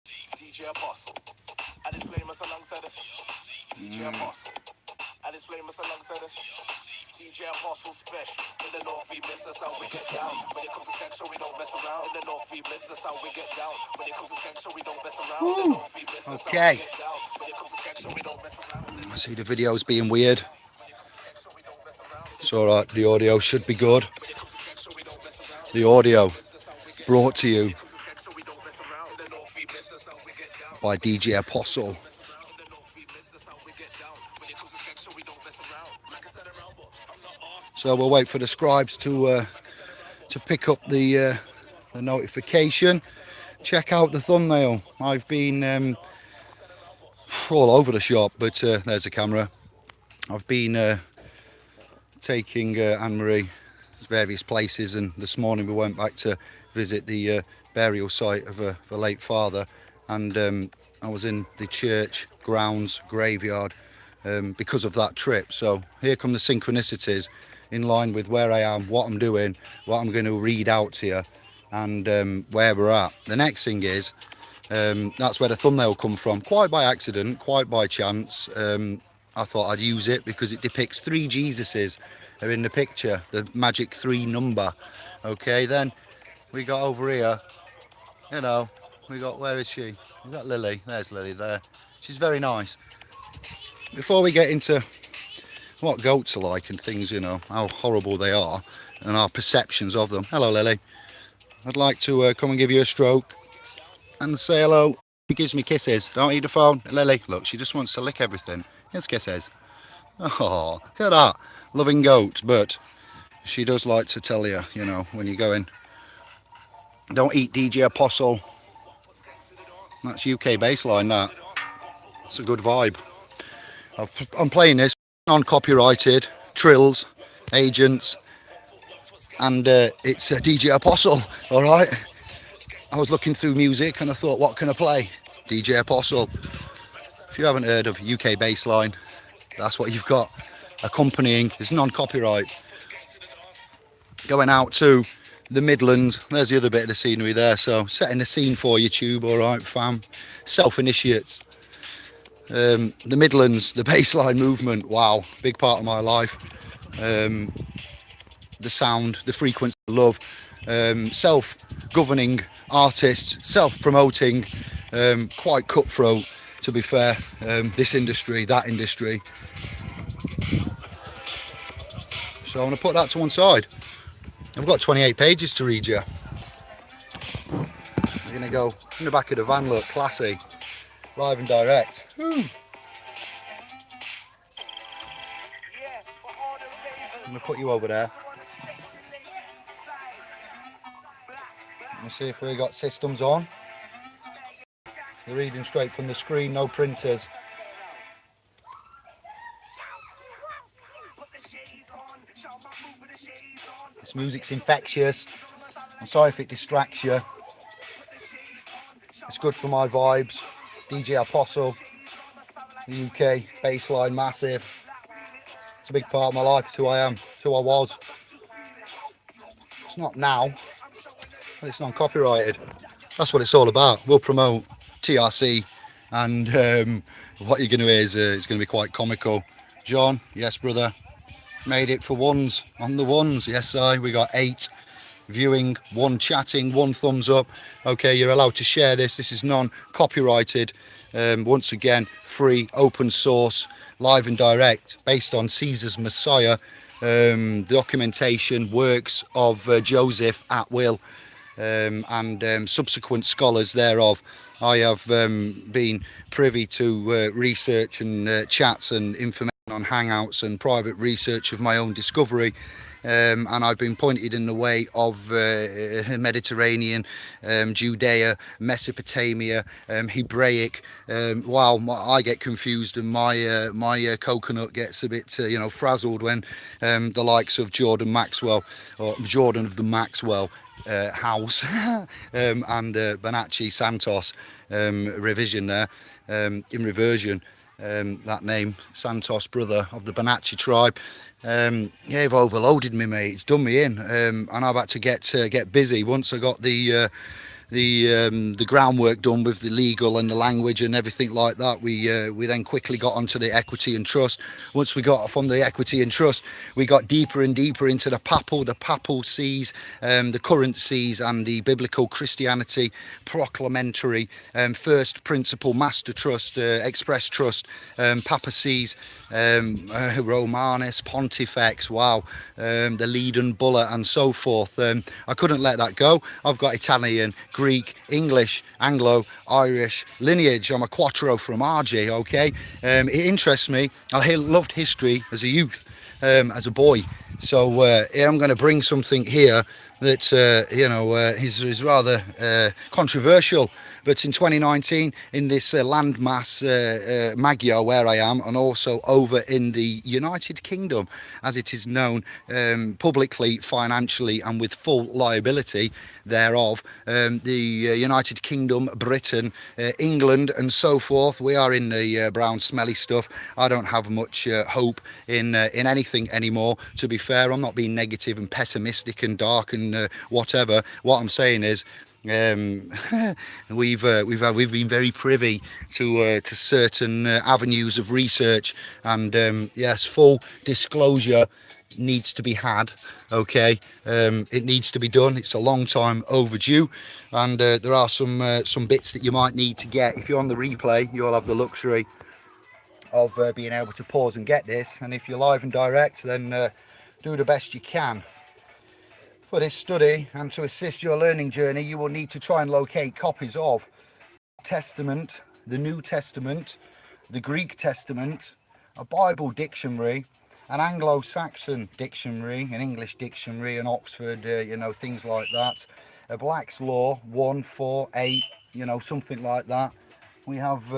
DJ Apostle. And it's famous alongside us. DJ Apostle. And it's famous alongside us. DJ Apostle special. In the North East, that's how we get down. When it comes to skank, so we don't mess around. In the North East, that's how we get down. When it comes to skank, so we don't mess around. In the North East, that's how we get down. When it comes to skank, so we don't mess around. I see the video's being weird. It's alright, the audio should be good. The audio brought to you by DJ Apostle. So we'll wait for the scribes to pick up the notification. Check out the thumbnail. I've been all over the shop, but there's a camera. I've been taking Anne-Marie various places, and this morning we went back to visit the burial site of a late father, and I was in the church grounds graveyard because of that trip. So here come the synchronicities in line with where I am, what I'm doing, what I'm going to read out to you, and where we're at. The next thing is that's where the thumbnail come from, quite by accident, quite by chance. I thought I'd use it because it depicts 3 Jesuses are in the picture, the magic 3 number. Okay, then we got over here, you know, we got, where is she? We got Lily. There's Lily there. She's very nice. Before we get into what goats are like and things, you know, how horrible they are and our perceptions of them. Hello, Lily. I'd like to come and give you a stroke and say hello. She gives me kisses. Don't eat the phone. Lily, look, she just wants to lick everything. Here's kisses. Oh, look at that. Loving goat, but she does like to tell you, you know, when you're going, don't eat DJ Apostle. That's UK bassline, that. It's a good vibe. I'm playing this non-copyrighted, trills, agents, and it's DJ Apostle, alright? I was looking through music and I thought, what can I play? DJ Apostle. If you haven't heard of UK bassline, that's what you've got accompanying. It's non-copyright. Going out to the Midlands. There's the other bit of the scenery there. So setting the scene for YouTube, alright fam. Self-initiates. The Midlands, the bassline movement, wow, big part of my life. The sound, the frequency, love, self-governing artists, self-promoting, quite cutthroat, to be fair. This industry, that industry. So I'm going to put that to one side. I've got 28 pages to read you. I'm going to go in the back of the van, look, classy. Live and direct. I'm going to put you over there. Let me see if we got systems on. You're reading straight from the screen, no printers. This music's infectious. I'm sorry if it distracts you. It's good for my vibes. DJ Apostle, the UK bassline, massive. It's a big part of my life. It's who I am, it's who I was. It's not now, but it's non-copyrighted. That's what it's all about. We'll promote TRC, and what you're going to hear is it's going to be quite comical. John, yes brother, made it for ones, on the ones. Yes we got 8 viewing, 1 chatting, 1 thumbs up. Okay, you're allowed to share this. This is non-copyrighted. Once again, free, open source, live and direct, based on Caesar's Messiah, documentation, works of Joseph at will, and subsequent scholars thereof. I have been privy to research and chats and information on Hangouts and private research of my own discovery. And I've been pointed in the way of Mediterranean, Judea, Mesopotamia, Hebraic. Wow, I get confused, and my coconut gets a bit frazzled when the likes of Jordan Maxwell, or Jordan of the Maxwell house, and Bonacci Santos revision there, in reversion. That name, Santos, brother of the Bonacci tribe. Yeah, they've overloaded me, mate. It's done me in, and I've had to get busy. Once I got the the groundwork done with the legal and the language and everything like that, we then quickly got onto the equity and trust. Once we got from the equity and trust, we got deeper and deeper into the papal sees, the current sees, and the biblical Christianity proclamentary first principle master trust, express trust, papacies, Romanus, Pontifex, wow, the Leiden Bulla and so forth. I couldn't let that go. I've got Italian, Greek, English, Anglo, Irish lineage. I'm a quattro from RJ, okay? It interests me. I loved history as a youth, as a boy. So I'm going to bring something here that is rather controversial. But in 2019, in this landmass Magyar where I am, and also over in the United Kingdom, as it is known publicly, financially, and with full liability thereof, the United Kingdom, Britain, England, and so forth, we are in the brown smelly stuff. I don't have much hope in anything anymore. To be fair, I'm not being negative and pessimistic and dark and whatever. What I'm saying is, we've been very privy to certain avenues of research, and yes, full disclosure needs to be had. Okay, it needs to be done. It's a long time overdue, and there are some bits that you might need to get. If you're on the replay, you'll have the luxury of being able to pause and get this, and if you're live and direct, then do the best you can. For this study and to assist your learning journey, you will need to try and locate copies of Testament, the New Testament, the Greek Testament, a Bible dictionary, an Anglo-Saxon dictionary, an English dictionary, an Oxford, things like that, a Black's Law 148, something like that. We have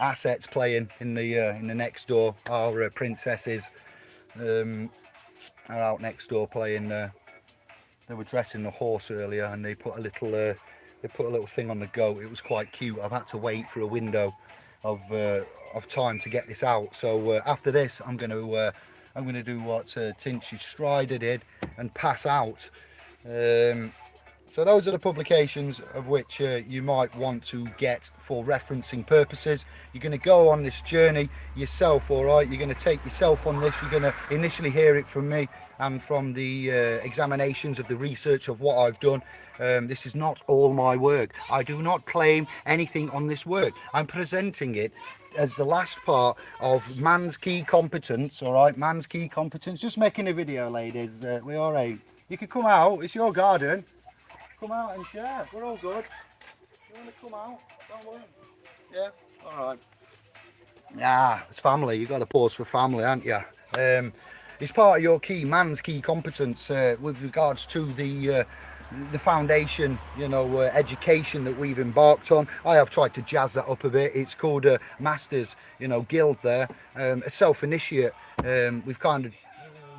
assets playing in the next door. Our princesses are out next door playing. They were dressing the horse earlier, and they put a little thing on the goat. It was quite cute. I've had to wait for a window of time to get this out. So after this, I'm going to do what Tinchy Strider did and pass out. So those are the publications of which you might want to get for referencing purposes. You're going to go on this journey yourself, all right? You're going to take yourself on this. You're going to initially hear it from me and from the examinations of the research of what I've done. This is not all my work. I do not claim anything on this work. I'm presenting it as the last part of man's key competence, all right? Man's key competence. Just making a video, ladies. We all right. You can come out. It's your garden. Come out and share. We're all good. You want to come out? Don't worry. Yeah? Alright. Yeah, it's family. You've got to pause for family, haven't you? It's part of your man's key competence with regards to the foundation, education that we've embarked on. I have tried to jazz that up a bit. It's called a Masters, Guild there. A self-initiate. We've kind of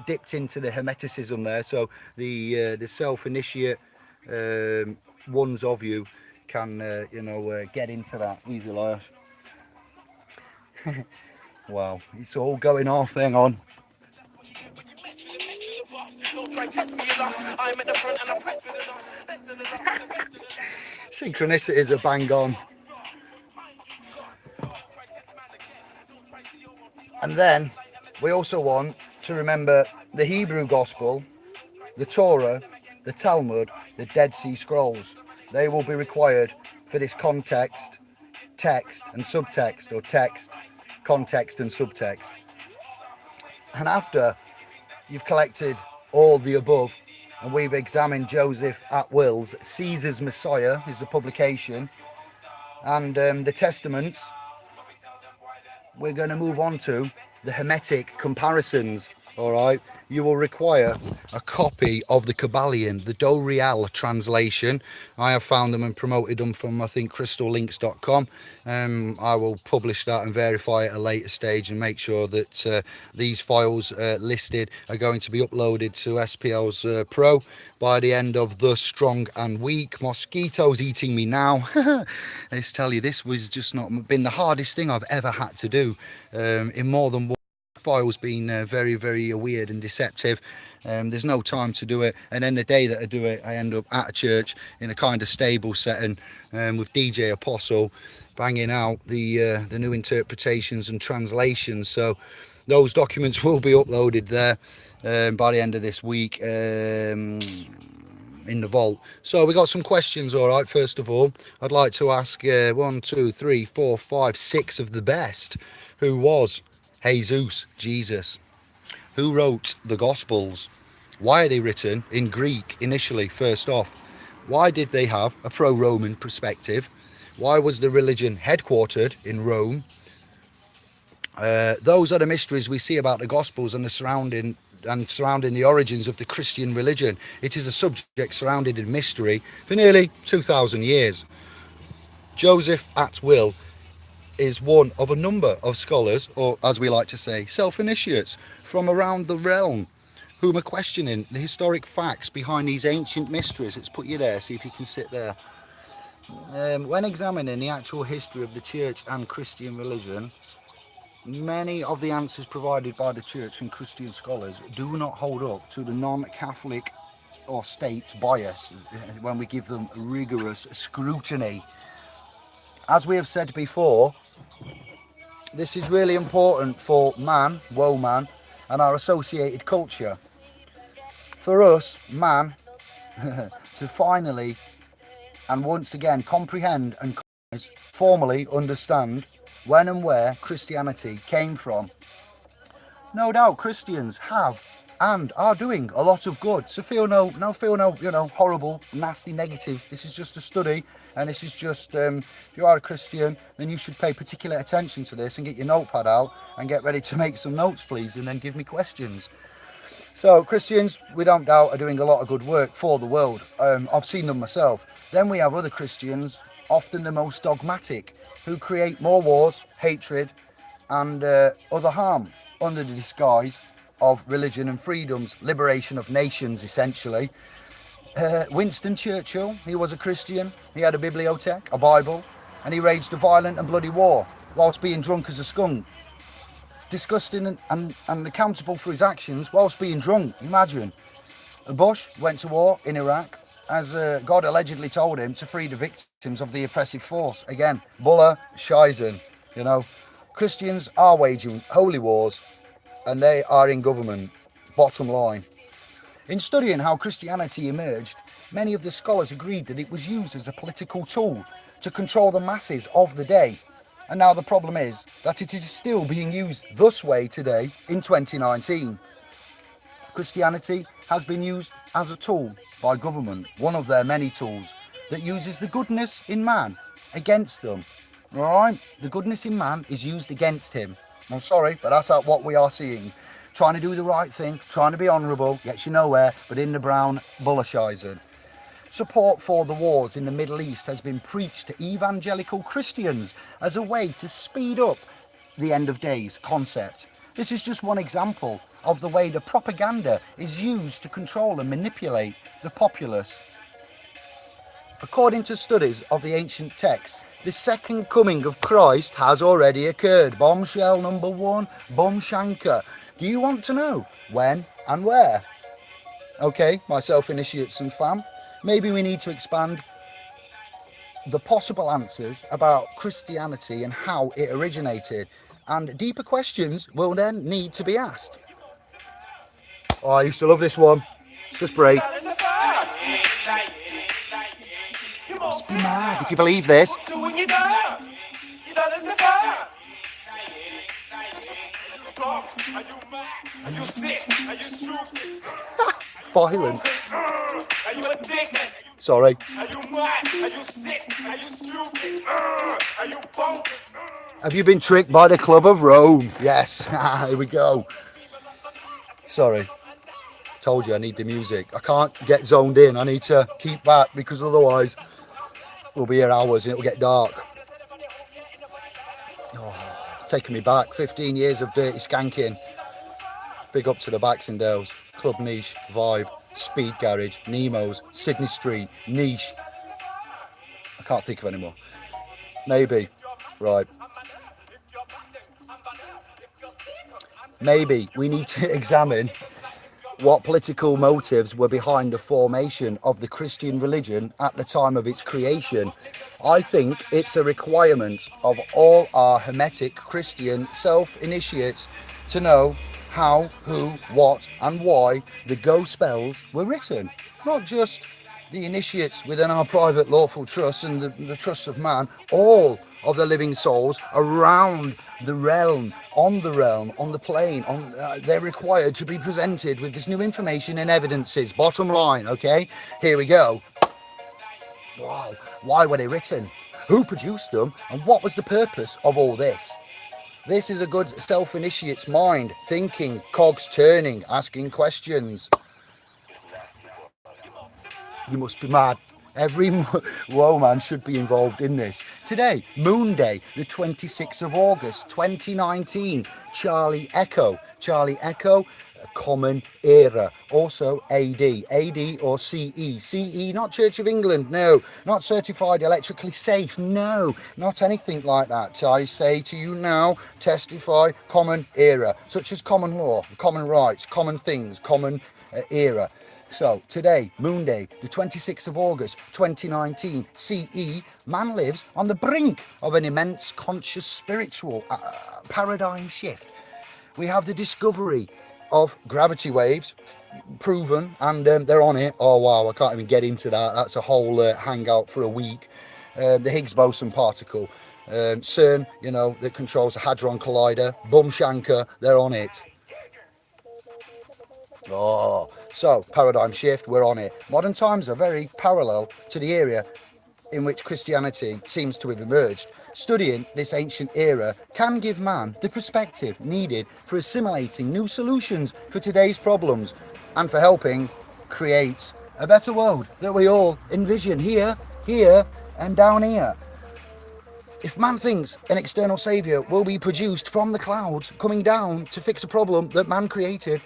dipped into the Hermeticism there. So the self-initiate ones of you can get into that. Easy life. Wow, it's all going off. Hang on. Synchronicities are bang on. And then we also want to remember the Hebrew Gospel, the Torah, the Talmud, the Dead Sea Scrolls. They will be required for this context, text and subtext, or text, context and subtext. And after you've collected all the above, and we've examined Joseph Atwill's Caesar's Messiah is the publication, and the Testaments, we're going to move on to the Hermetic comparisons. All right, you will require a copy of the Kabbalion, the Do Real translation. I have found them and promoted them from, I think, crystallinks.com. I will publish that and verify at a later stage and make sure that these files listed are going to be uploaded to SPL's Pro by the end of the strong and weak. Mosquitoes eating me now. Let's tell you, this was just not been the hardest thing I've ever had to do in more than one. file's been very, very weird and deceptive. There's no time to do it, and then the day that I do it, I end up at a church in a kind of stable setting with DJ Apostle banging out the new interpretations and translations. So those documents will be uploaded there by the end of this week in the vault. So we got some questions. All right, first of all, I'd like to ask 1, 2, 3, 4, 5, 6 of the best. Who was Jesus? Jesus. Who wrote the Gospels? Why are they written in Greek initially, first off? Why did they have a pro-Roman perspective? Why was the religion headquartered in Rome? Those are the mysteries we see about the Gospels and surrounding the origins of the Christian religion. It is a subject surrounded in mystery for nearly 2,000 years. Joseph Atwill is one of a number of scholars, or as we like to say, self-initiates from around the realm, whom are questioning the historic facts behind these ancient mysteries. Let's put you there, see if you can sit there. When examining the actual history of the church and Christian religion, many of the answers provided by the church and Christian scholars do not hold up to the non-Catholic or state bias when we give them rigorous scrutiny. As we have said before, this is really important for man, woe man, and our associated culture. For us, man, to finally and once again comprehend and formally understand when and where Christianity came from. No doubt Christians have and are doing a lot of good, so feel no horrible, nasty, negative. This is just a study, and this is just if you are a Christian, then you should pay particular attention to this and get your notepad out and get ready to make some notes, please, and then give me questions. So Christians, we don't doubt, are doing a lot of good work for the world. I've seen them myself. Then we have other Christians, often the most dogmatic, who create more wars, hatred and other harm under the disguise of religion and freedoms, liberation of nations essentially. Winston Churchill, he was a Christian, he had a biblioteque, a Bible, and he waged a violent and bloody war whilst being drunk as a skunk. Disgusting and accountable for his actions whilst being drunk, imagine. Bush went to war in Iraq as God allegedly told him to free the victims of the oppressive force. Again, Buller, Scheisen, Christians are waging holy wars and they are in government, bottom line. In studying how Christianity emerged, many of the scholars agreed that it was used as a political tool to control the masses of the day. And now the problem is that it is still being used this way today in 2019. Christianity has been used as a tool by government, one of their many tools, that uses the goodness in man against them. Alright? The goodness in man is used against him. I'm sorry, but that's what we are seeing. Trying to do the right thing, trying to be honourable, gets you nowhere, but in the brown, bullishising. Support for the wars in the Middle East has been preached to evangelical Christians as a way to speed up the end of days concept. This is just one example of the way the propaganda is used to control and manipulate the populace. According to studies of the ancient texts, the second coming of Christ has already occurred. Bombshell number 1, Bumshanker. Do you want to know when and where? Okay, myself initiates and fam. Maybe we need to expand the possible answers about Christianity and how it originated, and deeper questions will then need to be asked. Oh, I used to love this one. It's just break. You must be mad if you believe this. Violence. Sorry. Have you been tricked by the Club of Rome? Yes. Here we go. Sorry. Told you I need the music. I can't get zoned in. I need to keep back because otherwise we'll be here hours and it'll get dark. Oh, taking me back. 15 years of dirty skanking. Big up to the Baxendales. Club Niche, Vibe, Speed Garage, Nemo's, Sydney Street, Niche. I can't think of any more. Maybe. Right. maybe we need to examine what political motives were behind the formation of the Christian religion at the time of its creation. I think it's a requirement of all our Hermetic Christian self-initiates to know how, who, what and why the Go spells were written. Not just the initiates within our private lawful trusts and the trusts of man, all of the living souls around the realm, on the plane, they're required to be presented with this new information and evidences. Bottom line, okay? Here we go. Wow, why were they written? Who produced them? And what was the purpose of all this? This is a good self-initiate's mind, thinking, cogs turning, asking questions. You must be mad. Every whoa man should be involved in this. Today, Moon Day, the 26th of August, 2019. Charlie Echo, Common Era. Also AD or CE. CE, not Church of England, no. Not certified electrically safe, no. Not anything like that. I say to you now, testify Common Era, such as common law, common rights, common things, common era. So, today, Moon Day, the 26th of August, 2019, CE, man lives on the brink of an immense conscious spiritual paradigm shift. We have the discovery of gravity waves, proven, and they're on it. Oh, wow, I can't even get into that. That's a whole hangout for a week. The Higgs boson particle. CERN, that controls the Hadron Collider. Bumshanker, they're on it. Oh, so paradigm shift, we're on it. Modern times are very parallel to the area in which Christianity seems to have emerged. Studying this ancient era can give man the perspective needed for assimilating new solutions for today's problems and for helping create a better world that we all envision here, and down here. If man thinks an external saviour will be produced from the clouds coming down to fix a problem that man created,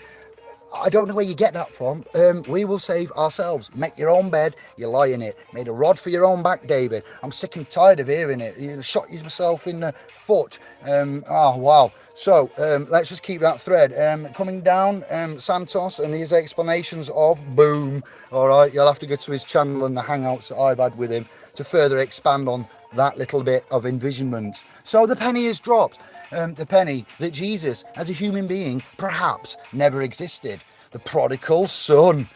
I don't know where you get that from. We will save ourselves. Make your own bed, you lie in it. Made a rod for your own back, David. I'm sick and tired of hearing it. You shot yourself in the foot. Oh, wow. So, let's just keep that thread. Coming down, Santos and his explanations of boom. All right, you'll have to go to his channel and the hangouts that I've had with him to further expand on that little bit of envisionment. So the penny is dropped. The penny that Jesus, as a human being, perhaps never existed. The prodigal son.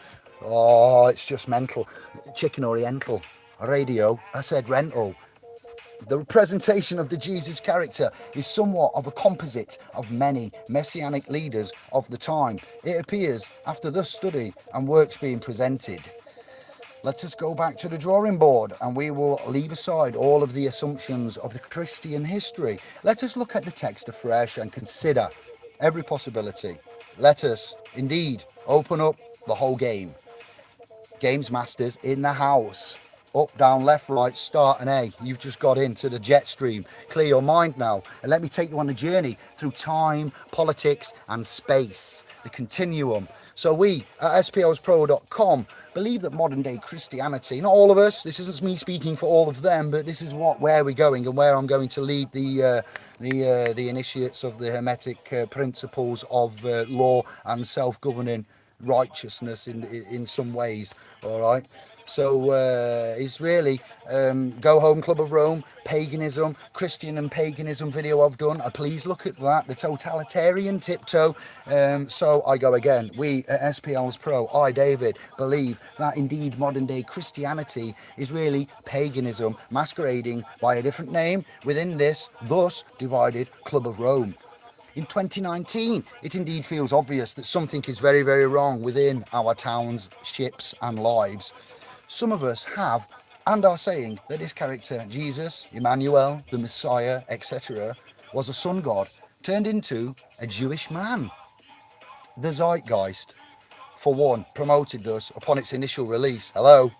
Oh, it's just mental. Chicken Oriental. Radio, I said rental. The presentation of the Jesus character is somewhat of a composite of many messianic leaders of the time. It appears after this study and works being presented. Let us go back to the drawing board and we will leave aside all of the assumptions of the Christian history. Let us look at the text afresh and consider every possibility. Let us, indeed, open up the whole game. Games masters in the house. Up, down, left, right, start and A. You've just got into the jet stream. Clear your mind now and let me take you on a journey through time, politics and space. The continuum. So we at spowspro.com believe that modern day Christianity, not all of us, this isn't me speaking for all of them, but this is where we're going and where I'm going to lead the initiates of the Hermetic principles of law and self-governing righteousness in some ways. All right, so it's really Go Home Club of Rome, paganism, Christian and paganism video I've done. Please look at that, the totalitarian tiptoe. So I go again. We at SPL's Pro, I David, believe that indeed modern day Christianity is really paganism masquerading by a different name within this thus divided Club of Rome. In 2019, it indeed feels obvious that something is very, very wrong within our towns, ships and lives. Some of us have and are saying that this character, Jesus, Emmanuel, the Messiah, etc., was a sun god turned into a Jewish man. The Zeitgeist, for one, promoted thus upon its initial release. Hello?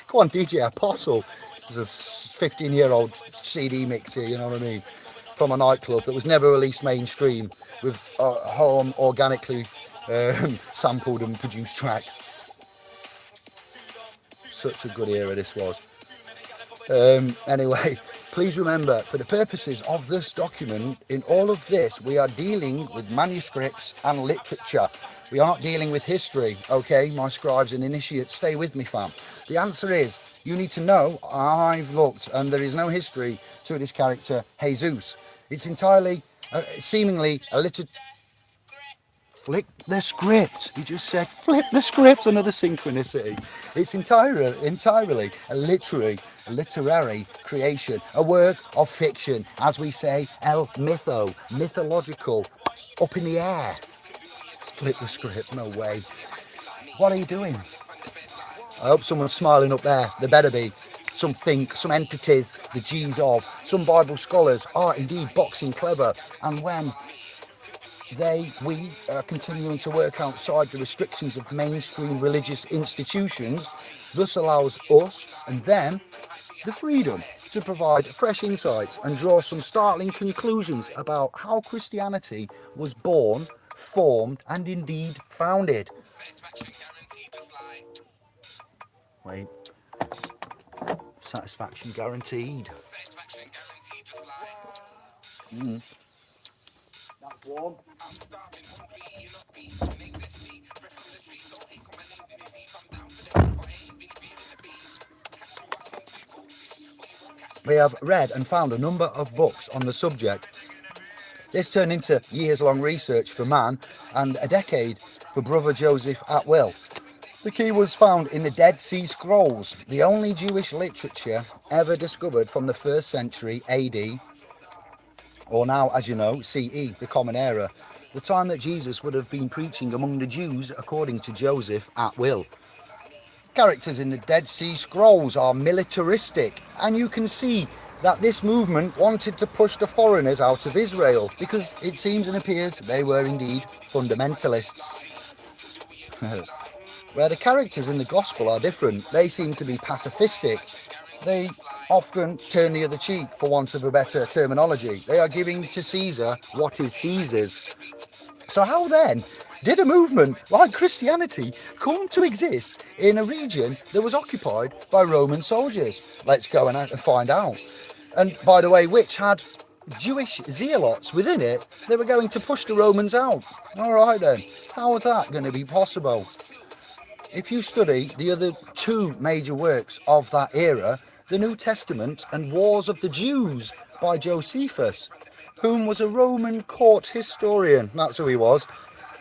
Go on, DJ Apostle. There's a 15-year-old CD mix here, you know what I mean? From a nightclub that was never released mainstream with home organically sampled and produced tracks. Such a good era this was. Anyway, please remember, for the purposes of this document, in all of this, we are dealing with manuscripts and literature. We aren't dealing with history, okay? My scribes and initiates, stay with me, fam. The answer is, you need to know, I've looked, and there is no history to this character, Jesus. It's entirely, seemingly, a little... Flip the script. He just said, flip the script, another synchronicity. It's entirely a literary creation, a work of fiction, as we say, mythological, up in the air. Flip the script, no way. What are you doing? I hope someone's smiling up there. There better be. Some entities, the G's of, some Bible scholars are indeed boxing clever, and when we are continuing to work outside the restrictions of mainstream religious institutions, thus allows us and them the freedom to provide fresh insights and draw some startling conclusions about how Christianity was born, formed, and indeed founded. Wait. Satisfaction guaranteed. That's warm. We have read and found a number of books on the subject. This turned into years-long research for man and a decade for Brother Joseph Atwill. The key was found in the Dead Sea Scrolls, the only Jewish literature ever discovered from the 1st century AD, or now, as you know, CE, the Common Era, the time that Jesus would have been preaching among the Jews according to Joseph Atwill. Characters in the Dead Sea Scrolls are militaristic, and you can see that this movement wanted to push the foreigners out of Israel because it seems and appears they were indeed fundamentalists. Where the characters in the Gospel are different, they seem to be pacifistic. They often turn the other cheek, for want of a better terminology. They are giving to Caesar what is Caesar's. So how then did a movement like Christianity come to exist in a region that was occupied by Roman soldiers? Let's go and find out. And by the way, which had Jewish zealots within it that were going to push the Romans out. All right then, how is that going to be possible? If you study the other two major works of that era, the New Testament and Wars of the Jews by Josephus, whom was a Roman court historian, that's who he was,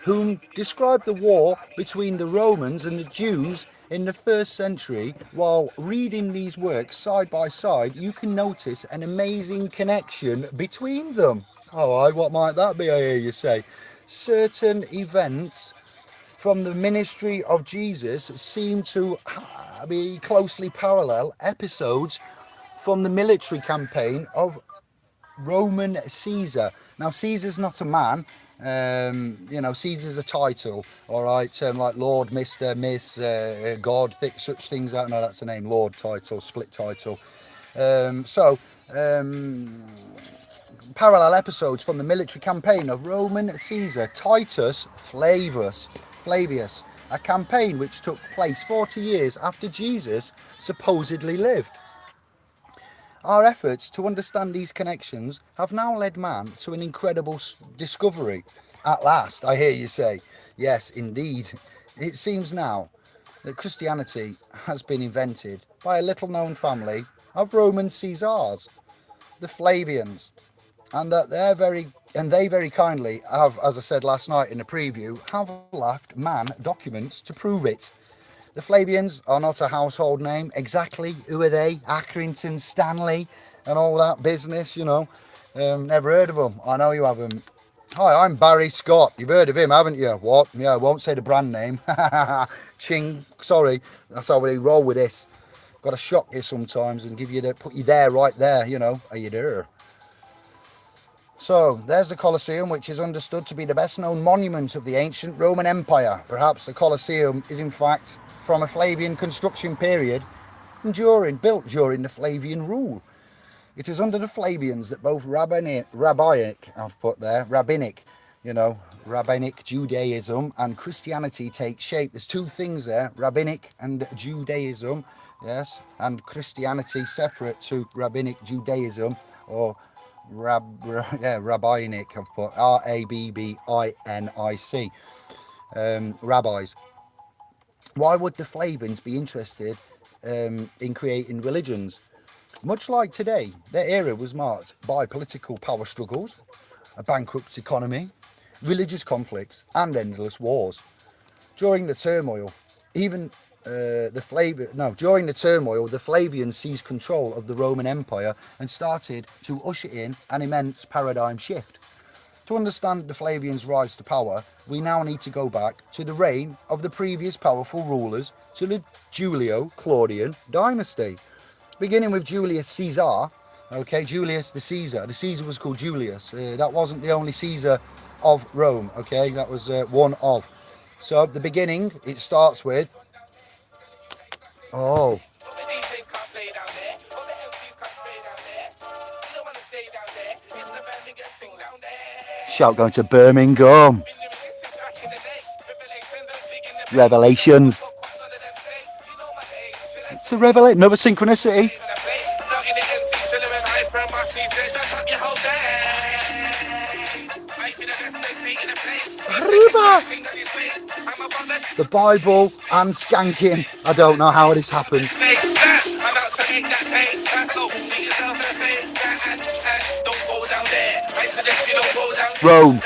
whom described the war between the Romans and the Jews in the 1st century. While reading these works side by side, you can notice an amazing connection between them. Alright, what might that be, I hear you say? Certain events from the ministry of Jesus seem to be closely parallel episodes from the military campaign of Roman Caesar. Now, Caesar's not a man. Caesar's a title, all right, like Lord, Mr, Miss, God, such things. I don't know, that's the name, Lord title, split title. Parallel episodes from the military campaign of Roman Caesar Titus Flavius, a campaign which took place 40 years after Jesus supposedly lived. Our efforts to understand these connections have now led man to an incredible discovery. At last, I hear you say. Yes, indeed. It seems now that Christianity has been invented by a little-known family of Roman Caesars, the Flavians, and that they very kindly have, as I said last night in the preview, have left man documents to prove it. The Flavians are not a household name. Exactly who are they? Accrington, Stanley, and all that business, you know. Never heard of them. I know you haven't. Hi, I'm Barry Scott. You've heard of him, haven't you? What? Yeah, I won't say the brand name. Ching. Sorry. That's how we roll with this. Got to shock you sometimes and put you there, right there, you know. Are you there? So, there's the Colosseum, which is understood to be the best known monument of the ancient Roman Empire. Perhaps the Colosseum is in fact from a Flavian construction period built during the Flavian rule. It is under the Flavians that both rabbinic Judaism and Christianity take shape. There's two things there, rabbinic and Judaism, yes, and Christianity separate to Rabbinic Judaism, or Rabbinic, I've put Rabbinic, rabbis. Why would the Flavians be interested in creating religions? Much like today, their era was marked by political power struggles, a bankrupt economy, religious conflicts, and endless wars. During the turmoil, during the turmoil, the Flavians seized control of the Roman Empire and started to usher in an immense paradigm shift. To understand the Flavians' rise to power, we now need to go back to the reign of the previous powerful rulers, to the Julio-Claudian dynasty. Beginning with Julius Caesar, okay, Julius the Caesar. The Caesar was called Julius. That wasn't the only Caesar of Rome, okay, that was one of. So the beginning, it starts with, oh, shout going to Birmingham. Revelations. It's a revelation, another synchronicity. The Bible and skanking. I don't know how this happened. Rome.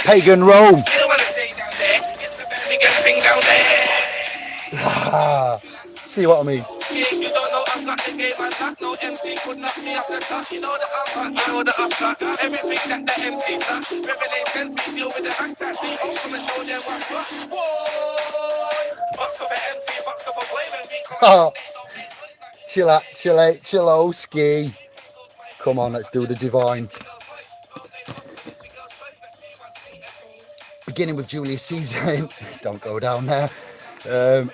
Pagan Rome. See what I mean? Oh, chillowski. Come on, let's do the divine. Beginning with Julius Caesar, don't go down there,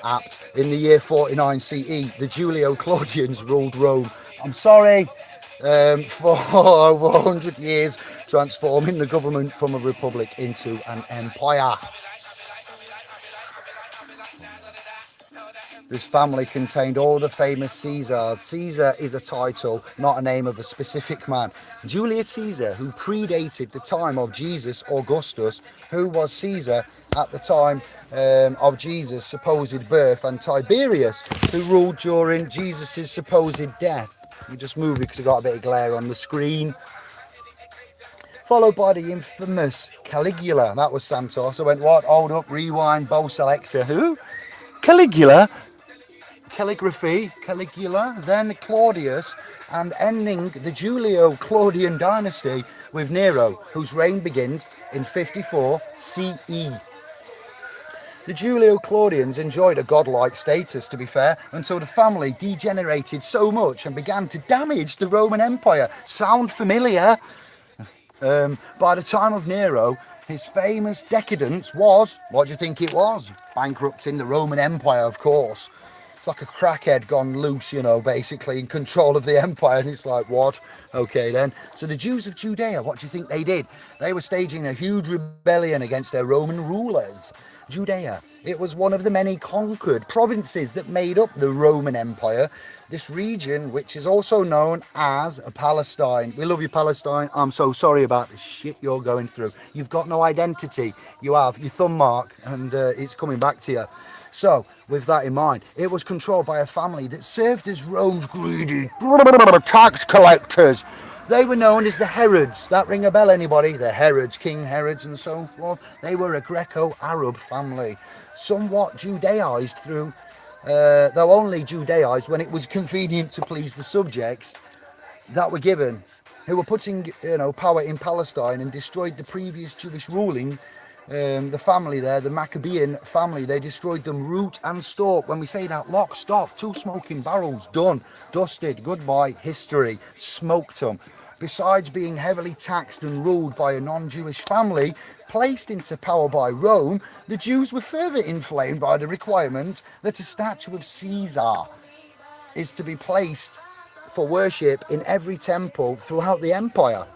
apt. In the year 49 CE, the Julio-Claudians ruled Rome. I'm sorry, for over 100 years, transforming the government from a republic into an empire. This family contained all the famous Caesars. Caesar is a title, not a name of a specific man. Julius Caesar, who predated the time of Jesus Augustus, who was Caesar at the time of Jesus' supposed birth, and Tiberius, who ruled during Jesus' supposed death. You just move it because I got a bit of glare on the screen. Followed by the infamous Caligula. That was Santos. I went, what? Hold up, rewind, bow selector. Who? Caligula? Calligraphy, Caligula, then Claudius, and ending the Julio-Claudian dynasty with Nero, whose reign begins in 54 CE. The Julio-Claudians enjoyed a godlike status, to be fair, until the family degenerated so much and began to damage the Roman Empire. Sound familiar? By the time of Nero, his famous decadence was, what do you think it was? Bankrupting the Roman Empire, of course. It's like a crackhead gone loose, you know, basically in control of the empire, and it's like, what? Okay then. So the Jews of Judea, what do you think they did? They were staging a huge rebellion against their Roman rulers. Judea, it was one of the many conquered provinces that made up the Roman Empire. This region, which is also known as Palestine. We love you, Palestine. I'm so sorry about the shit you're going through. You've got no identity. You have your thumb mark, and it's coming back to you. So, with that in mind, it was controlled by a family that served as Rome's greedy tax collectors. They were known as the Herods. That ring a bell, anybody? The Herods, King Herods and so forth. They were a Greco-Arab family, somewhat Judaized through, though only Judaized when it was convenient to please the subjects that were given, who were putting, power in Palestine and destroyed the previous Jewish ruling. The family there, the Maccabean family, they destroyed them root and stalk. When we say that, lock, stock, 2 smoking barrels, done, dusted, goodbye, history, smoked them. Besides being heavily taxed and ruled by a non-Jewish family, placed into power by Rome, the Jews were further inflamed by the requirement that a statue of Caesar is to be placed for worship in every temple throughout the empire.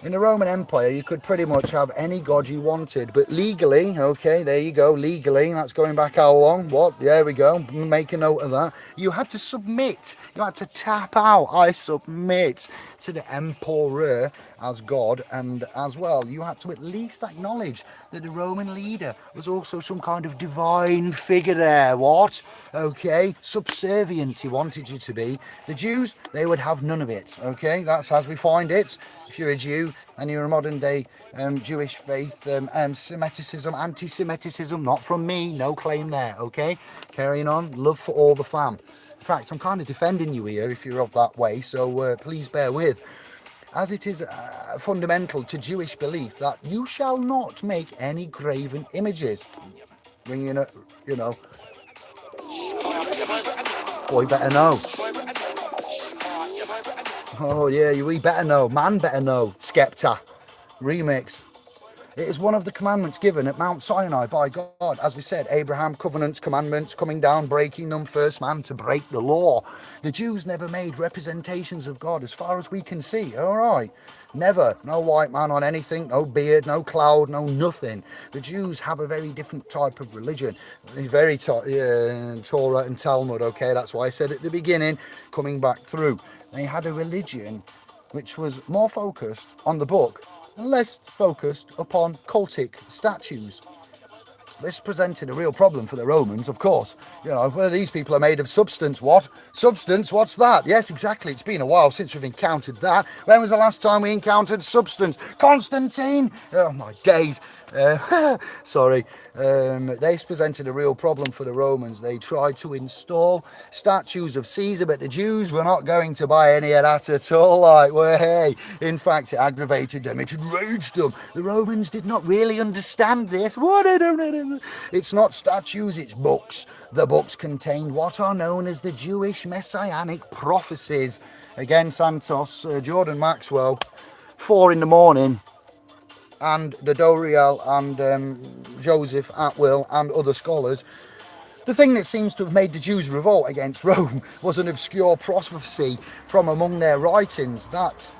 In the Roman Empire, you could pretty much have any god you wanted, but legally, okay, there you go, legally, that's going back how long? What? There we go, make a note of that. You had to submit, you had to tap out, I submit to the emperor as god, and as well, you had to at least acknowledge that the Roman leader was also some kind of divine figure there, what? Okay, subservient he wanted you to be. The Jews, they would have none of it, okay, that's as we find it. If you're a Jew and you're a modern day Jewish faith, Semiticism, anti-Semitism, not from me, no claim there, okay? Carrying on, love for all the fam. In fact, I'm kind of defending you here if you're of that way, so please bear with. As it is fundamental to Jewish belief that you shall not make any graven images. Ringing it, you know. Boy better know. Oh yeah, we better know. Man better know. Skepta. Remix. It is one of the commandments given at Mount Sinai by God. As we said, Abraham, covenants, commandments, coming down, breaking them, first man to break the law. The Jews never made representations of God as far as we can see, all right? Never. No white man on anything, no beard, no cloud, no nothing. The Jews have a very different type of religion. Very Torah and Talmud, okay? That's why I said at the beginning, coming back through. They had a religion which was more focused on the book and less focused upon cultic statues. This presented a real problem for the Romans, of course. You know, well, these people are made of substance. What? Substance? What's that? Yes, exactly. It's been a while since we've encountered that. When was the last time we encountered substance? Constantine? Oh, my days. Sorry. This presented a real problem for the Romans. They tried to install statues of Caesar, but the Jews were not going to buy any of that at all. Like, well, hey, in fact, it aggravated them. It enraged them. The Romans did not really understand this. What? I don't know. It's not statues, it's books. The books contained what are known as the Jewish messianic prophecies. Again, Santos, Jordan Maxwell, 4 in the morning, and the Doriel and Joseph Atwill and other scholars. The thing that seems to have made the Jews revolt against Rome was an obscure prophecy from among their writings that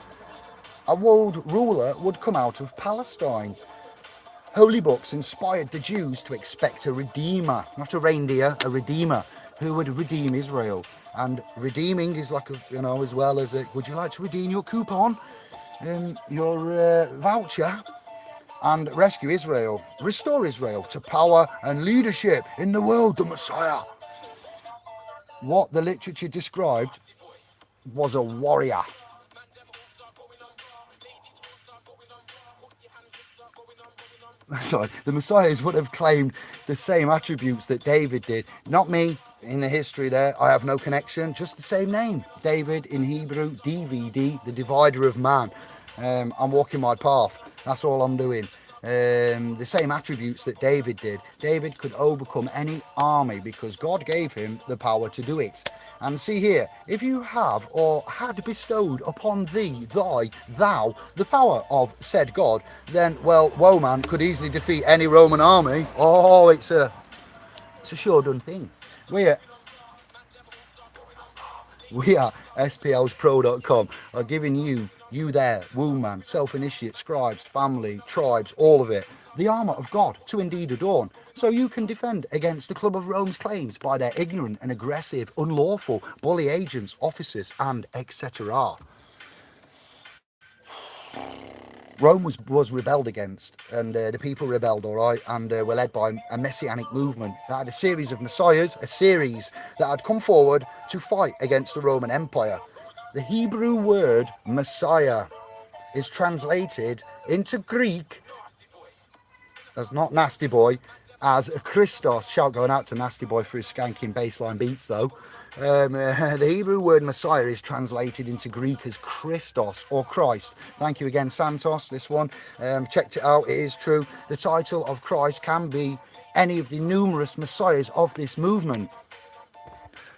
a world ruler would come out of Palestine. Holy books inspired the Jews to expect a redeemer, not a reindeer, a redeemer, who would redeem Israel. And redeeming is like, as well as, would you like to redeem your coupon, your voucher, and rescue Israel, restore Israel to power and leadership in the world, the Messiah. What the literature described was a warrior. Sorry, the Messiahs would have claimed the same attributes that David did. Not me, in the history there, I have no connection, just the same name. David in Hebrew, DVD, the divider of man. I'm walking my path, that's all I'm doing. The same attributes that David did. David could overcome any army because God gave him the power to do it. And see here, if you have or had bestowed upon thee, thou, the power of said God, then, well, woe man could easily defeat any Roman army. Oh, it's a sure done thing. We are SPLspro.com are giving you there, womb man, self-initiate, scribes, family, tribes, all of it, the armour of God to indeed adorn, so you can defend against the Club of Rome's claims by their ignorant and aggressive, unlawful, bully agents, officers, and etc. Rome was rebelled against, and the people rebelled, all right, and were led by a messianic movement that had a series of messiahs, that had come forward to fight against the Roman Empire. The Hebrew word Messiah is translated into Greek as not Nasty Boy, as Christos. Shout going out to Nasty Boy for his skanking bassline beats though. The Hebrew word Messiah is translated into Greek as Christos or Christ. Thank you again, Santos. This one, checked it out. It is true. The title of Christ can be any of the numerous messiahs of this movement.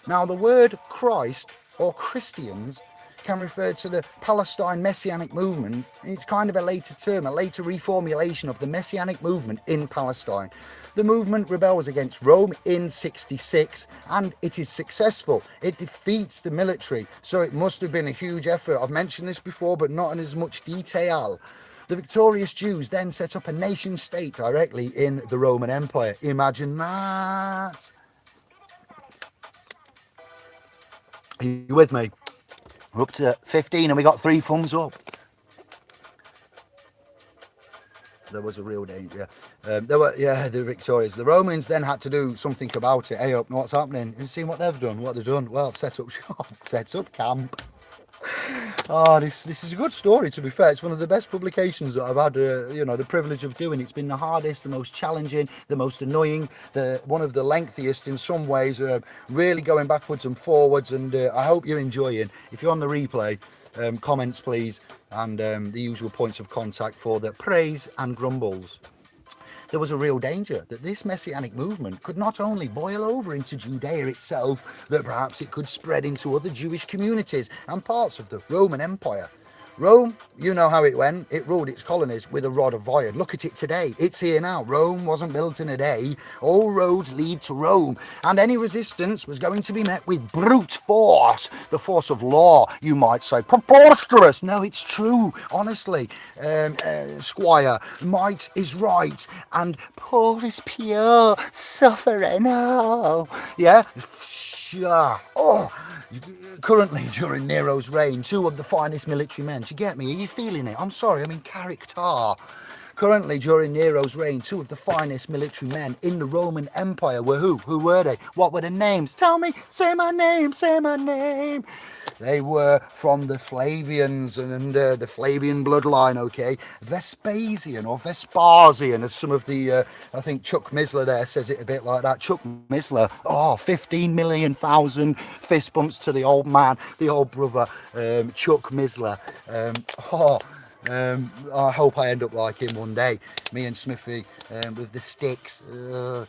Now, the word Christ or Christians can refer to the Palestine Messianic movement. It's kind of a later term, a later reformulation of the Messianic movement in Palestine. The movement rebels against Rome in 66 and it is successful. It defeats the military, so it must have been a huge effort. I've mentioned this before, but not in as much detail. The victorious Jews then set up a nation state directly in the Roman Empire. Imagine that. Are you with me? We're up to 15 and we got 3 thumbs up. There was a real danger. The victorious. The Romans then had to do something about it. Hey up, what's happening? You've seen what they've done? What they've done? Well, I've set up shop, set up camp. Oh, this is a good story, to be fair. It's one of the best publications that I've had, the privilege of doing. It's been the hardest, the most challenging, the most annoying, one of the lengthiest in some ways, really going backwards and forwards, and I hope you're enjoying. If you're on the replay, comments please, and the usual points of contact for the praise and grumbles. There was a real danger that this messianic movement could not only boil over into Judea itself, that perhaps it could spread into other Jewish communities and parts of the Roman Empire. Rome, you know how it went. It ruled its colonies with a rod of iron. Look at it today. It's here now. Rome wasn't built in a day. All roads lead to Rome. And any resistance was going to be met with brute force. The force of law, you might say. Preposterous. No, it's true. Honestly, Squire, might is right. And poor is pure. Suffering. Oh. Yeah? Oh. Currently, during Nero's reign, 2 of the finest military men. Do you get me? Are you feeling it? I'm sorry, I mean character. Currently, during Nero's reign, 2 of the finest military men in the Roman Empire were who? Who were they? What were their names? Tell me, say my name, say my name. They were from the Flavians and the Flavian bloodline, okay? Vespasian or Vespasian, as some of the, I think Chuck Misler there says it a bit like that. Chuck Misler, 15 million thousand fist bumps to the old man, the old brother, Chuck Misler. I hope I end up like him one day. Me and Smithy with the sticks. No,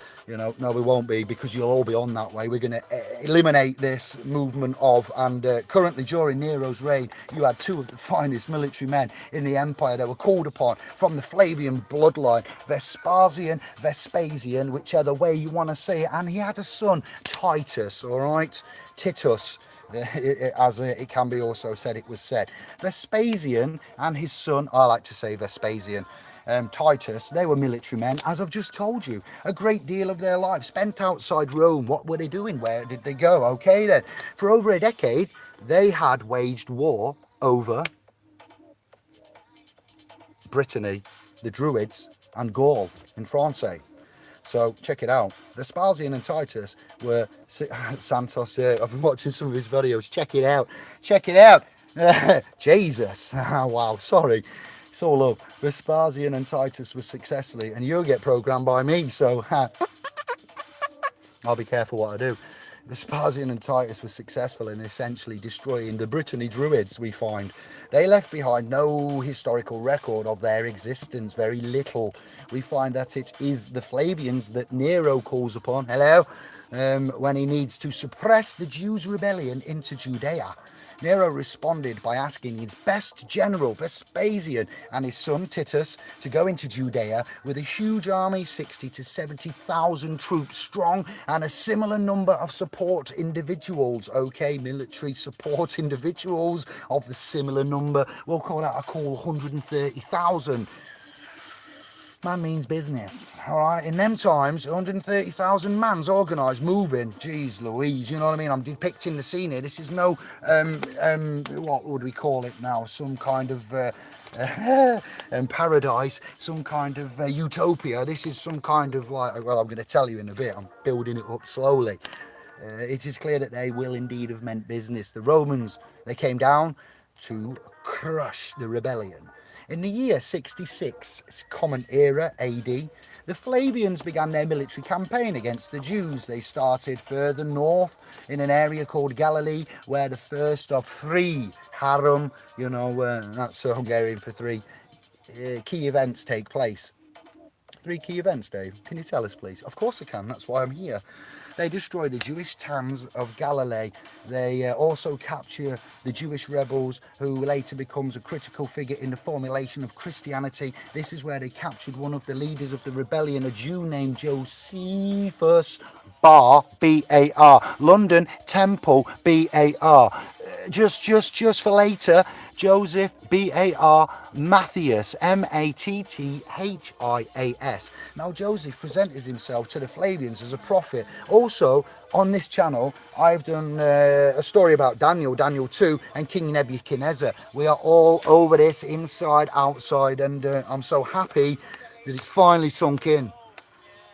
we won't be, because you'll all be on that way. We're going to eliminate this movement of, and currently during Nero's reign, you had 2 of the finest military men in the empire that were called upon from the Flavian bloodline, Vespasian, whichever way you want to say it, and he had a son, Titus, all right? Titus. As it can be also said, it was said. Vespasian and his son, I like to say Vespasian, Titus, they were military men, as I've just told you. A great deal of their life spent outside Rome. What were they doing? Where did they go? Okay then, for over a decade, they had waged war over Brittany, the Druids, and Gaul in France. So check it out. Vespasian and Titus were Santos. I've been watching some of his videos. Check it out. Check it out. Jesus. Wow. Sorry. It's all love. Vespasian and Titus were successfully, and you'll get programmed by me. So I'll be careful what I do. Vespasian and Titus were successful in essentially destroying the Brittany Druids, we find. They left behind no historical record of their existence, very little. We find that it is the Flavians that Nero calls upon, when he needs to suppress the Jews' rebellion into Judea. Nero responded by asking his best general, Vespasian, and his son Titus to go into Judea with a huge army, 60 to 70,000 troops strong, and a similar number of support individuals. Okay, military support individuals of the similar number. We'll call that a cool 130,000. Man means business, all right? In them times, 130,000 man's organised, moving. Jeez Louise, you know what I mean? I'm depicting the scene here. This is no, what would we call it now? Some kind of paradise, some kind of utopia. This is some kind of like, well, I'm going to tell you in a bit. I'm building it up slowly. It is clear that they will indeed have meant business. The Romans, they came down to crush the rebellion. In the year 66, Common Era AD, the Flavians began their military campaign against the Jews. They started further north in an area called Galilee, where the first of 3 harem, that's Hungarian for 3, key events take place. 3 key events, Dave. Can you tell us, please? Of course I can. That's why I'm here. They destroy the Jewish towns of Galilee. They also capture the Jewish rebels, who later becomes a critical figure in the formulation of Christianity. This is where they captured one of the leaders of the rebellion, a Jew named Josephus Bar, B-A-R. London Temple, B-A-R. Just for later, Joseph Bar Matthias, Matthias. Now Joseph presented himself to the Flavians as a prophet. Also on this channel I've done a story about Daniel 2 and King Nebuchadnezzar. We are all over this inside, outside, and I'm so happy that it's finally sunk in.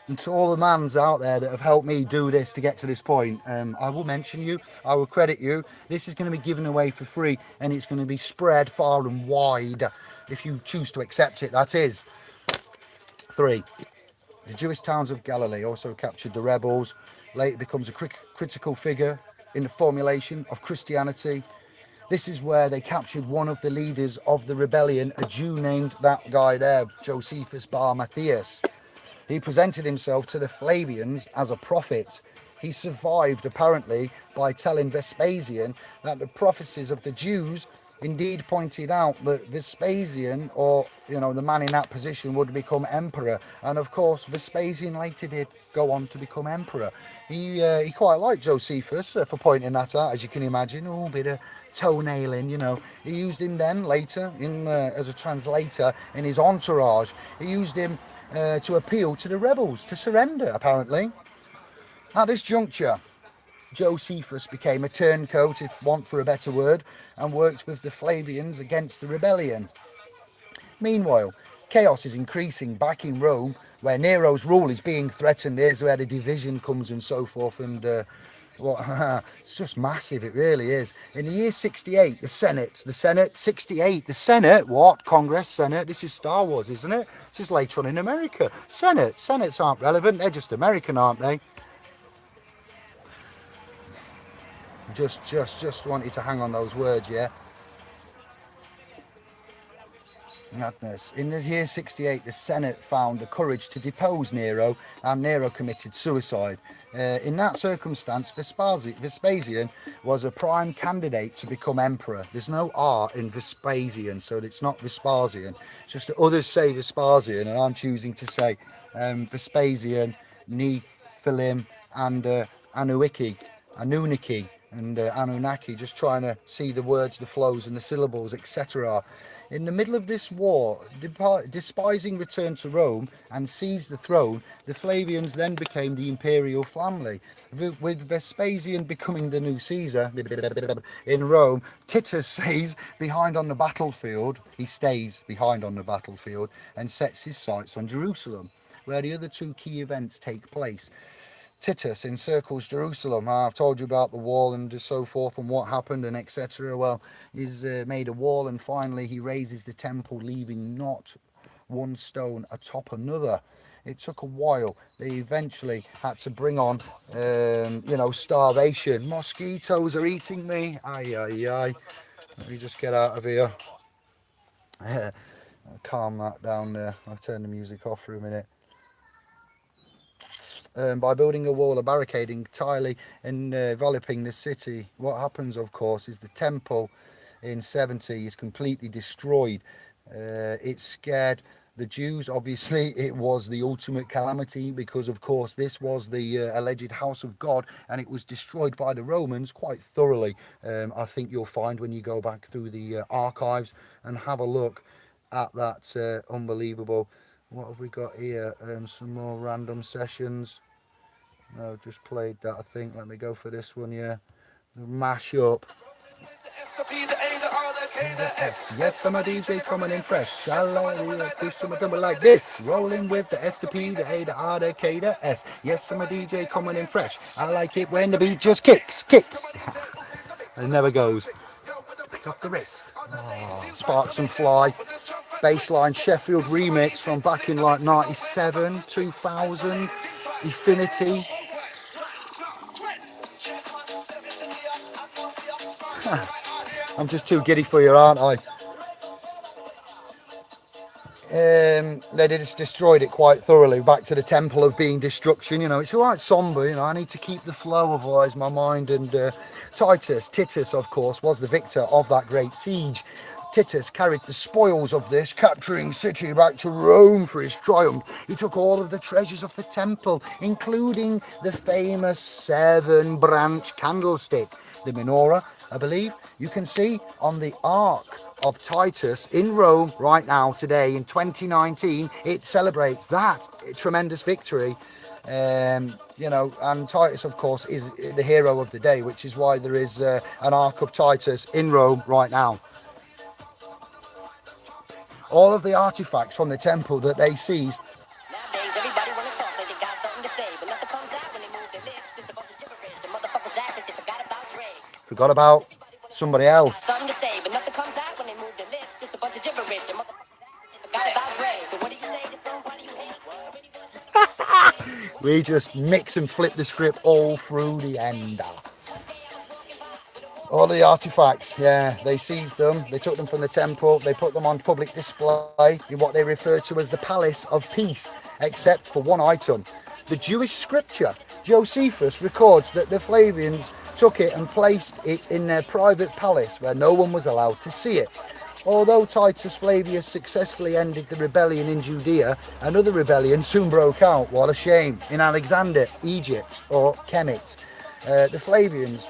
And to all the mans out there that have helped me do this to get to this point, I will mention you, I will credit you. This is going to be given away for free, and it's going to be spread far and wide if you choose to accept it. That is 3. The Jewish towns of Galilee also captured the rebels. Later becomes a critical figure in the formulation of Christianity. This is where they captured one of the leaders of the rebellion, a Jew named that guy there, Josephus Bar Matthias. He presented himself to the Flavians as a prophet. He survived, apparently, by telling Vespasian that the prophecies of the Jews indeed pointed out that Vespasian, or the man in that position, would become emperor. And of course, Vespasian later did go on to become emperor. He quite liked Josephus for pointing that out, as you can imagine. Oh, a bit of toenailing, He used him then later as a translator in his entourage. He used him to appeal to the rebels to surrender, apparently. At this juncture, Josephus became a turncoat, if want for a better word, and worked with the Flavians against the rebellion. Meanwhile, chaos is increasing back in Rome, where Nero's rule is being threatened. There's where the division comes and so forth, and it's just massive, it really is. In the year 68, the Senate, 68, the Senate, what? Congress, Senate, this is Star Wars, isn't it? This is later on in America. Senates aren't relevant, they're just American, aren't they? Just wanted to hang on those words, yeah? Madness. In the year 68, the Senate found the courage to depose Nero, and Nero committed suicide. In that circumstance, Vespasian was a prime candidate to become emperor. There's no R in Vespasian, so it's not Vespasian. It's just that others say Vespasian, and I'm choosing to say Vespasian, Nephilim, and Anunnaki, and Anunnaki, just trying to see the words, the flows, and the syllables, etc. In the middle of this war, despising return to Rome and seized the throne, the Flavians then became the imperial family. With Vespasian becoming the new Caesar in Rome, Titus stays behind on the battlefield. He stays behind on the battlefield and sets his sights on Jerusalem, where the other two key events take place. Titus encircles Jerusalem. I've told you about the wall and so forth and what happened and etc. Well, he's made a wall, and finally he raises the temple, leaving not one stone atop another. It took a while. They eventually had to bring on, starvation. Mosquitoes are eating me. Ay, ay, ay. Let me just get out of here. I'll calm that down there. I'll turn the music off for a minute. By building a wall, a barricading entirely enveloping the city. What happens, of course, is the temple in 70 is completely destroyed. It scared the Jews. Obviously, it was the ultimate calamity because, of course, this was the alleged house of God, and it was destroyed by the Romans quite thoroughly. I think you'll find when you go back through the archives and have a look at that. Unbelievable. What have we got here? Some more random sessions. No, just played that, I think. Let me go for this one, yeah. Mash up. Yes, I'm a DJ coming in fresh. Shall I do some of them like this? Rolling with the S, the P, the A, the R, the K, the S. Yes, I'm a DJ coming in fresh. I like it when the beat just kicks. It never goes. Pick up the wrist. Oh, Sparks and Fly. Bassline Sheffield remix from back in like 97, 2000. Infinity. I'm just too giddy for you, aren't I? they just destroyed it quite thoroughly. Back to the temple of being destruction. It's all right somber. I need to keep the flow, otherwise my mind. And Titus, of course, was the victor of that great siege. Titus carried the spoils of this capturing city back to Rome for his triumph. He took all of the treasures of the temple, including the famous 7-branch candlestick, the menorah, I believe. You can see on the Ark of Titus in Rome right now, today in 2019, it celebrates that tremendous victory. And Titus, of course, is the hero of the day, which is why there is an Ark of Titus in Rome right now. All of the artifacts from the temple that they seized. Nowadays, everybody wanna talk like they got something to say, but nothing comes out when they move their lips. Just a bunch of gibberish, and motherfuckers act like they forgot about Dre. Forgot about somebody else. Something to say, but nothing comes out when they move their lips. Just a bunch of gibberish, and motherfuckers act like they forgot about Dre. So what do you say to somebody you hate? We just mix and flip the script all through the end. All the artifacts, yeah, they seized them, they took them from the temple, they put them on public display in what they refer to as the Palace of Peace, except for one item. The Jewish scripture. Josephus records that the Flavians took it and placed it in their private palace where no one was allowed to see it. Although Titus Flavius successfully ended the rebellion in Judea, another rebellion soon broke out, what a shame, in Alexander, Egypt, or Kemet. The Flavians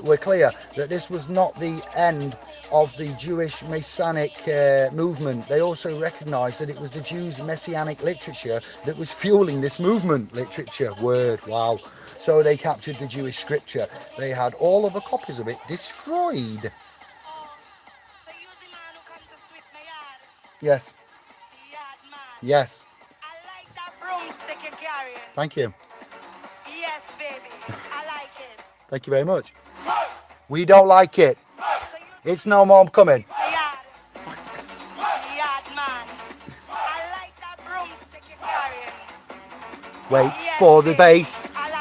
were clear that this was not the end of the Jewish Messianic movement. They also recognized that it was the Jews' Messianic literature that was fueling this movement. Literature, word, wow. So they captured the Jewish scripture. They had all of the copies of it destroyed. Yes. Yes. I like that broomstick you're carrying. Thank you. Yes, baby. I like it. Thank you very much. We don't like it. It's no more coming. Yard man. I like that broomstick you're carrying. Wait Yes, for the baby. bass. I like it.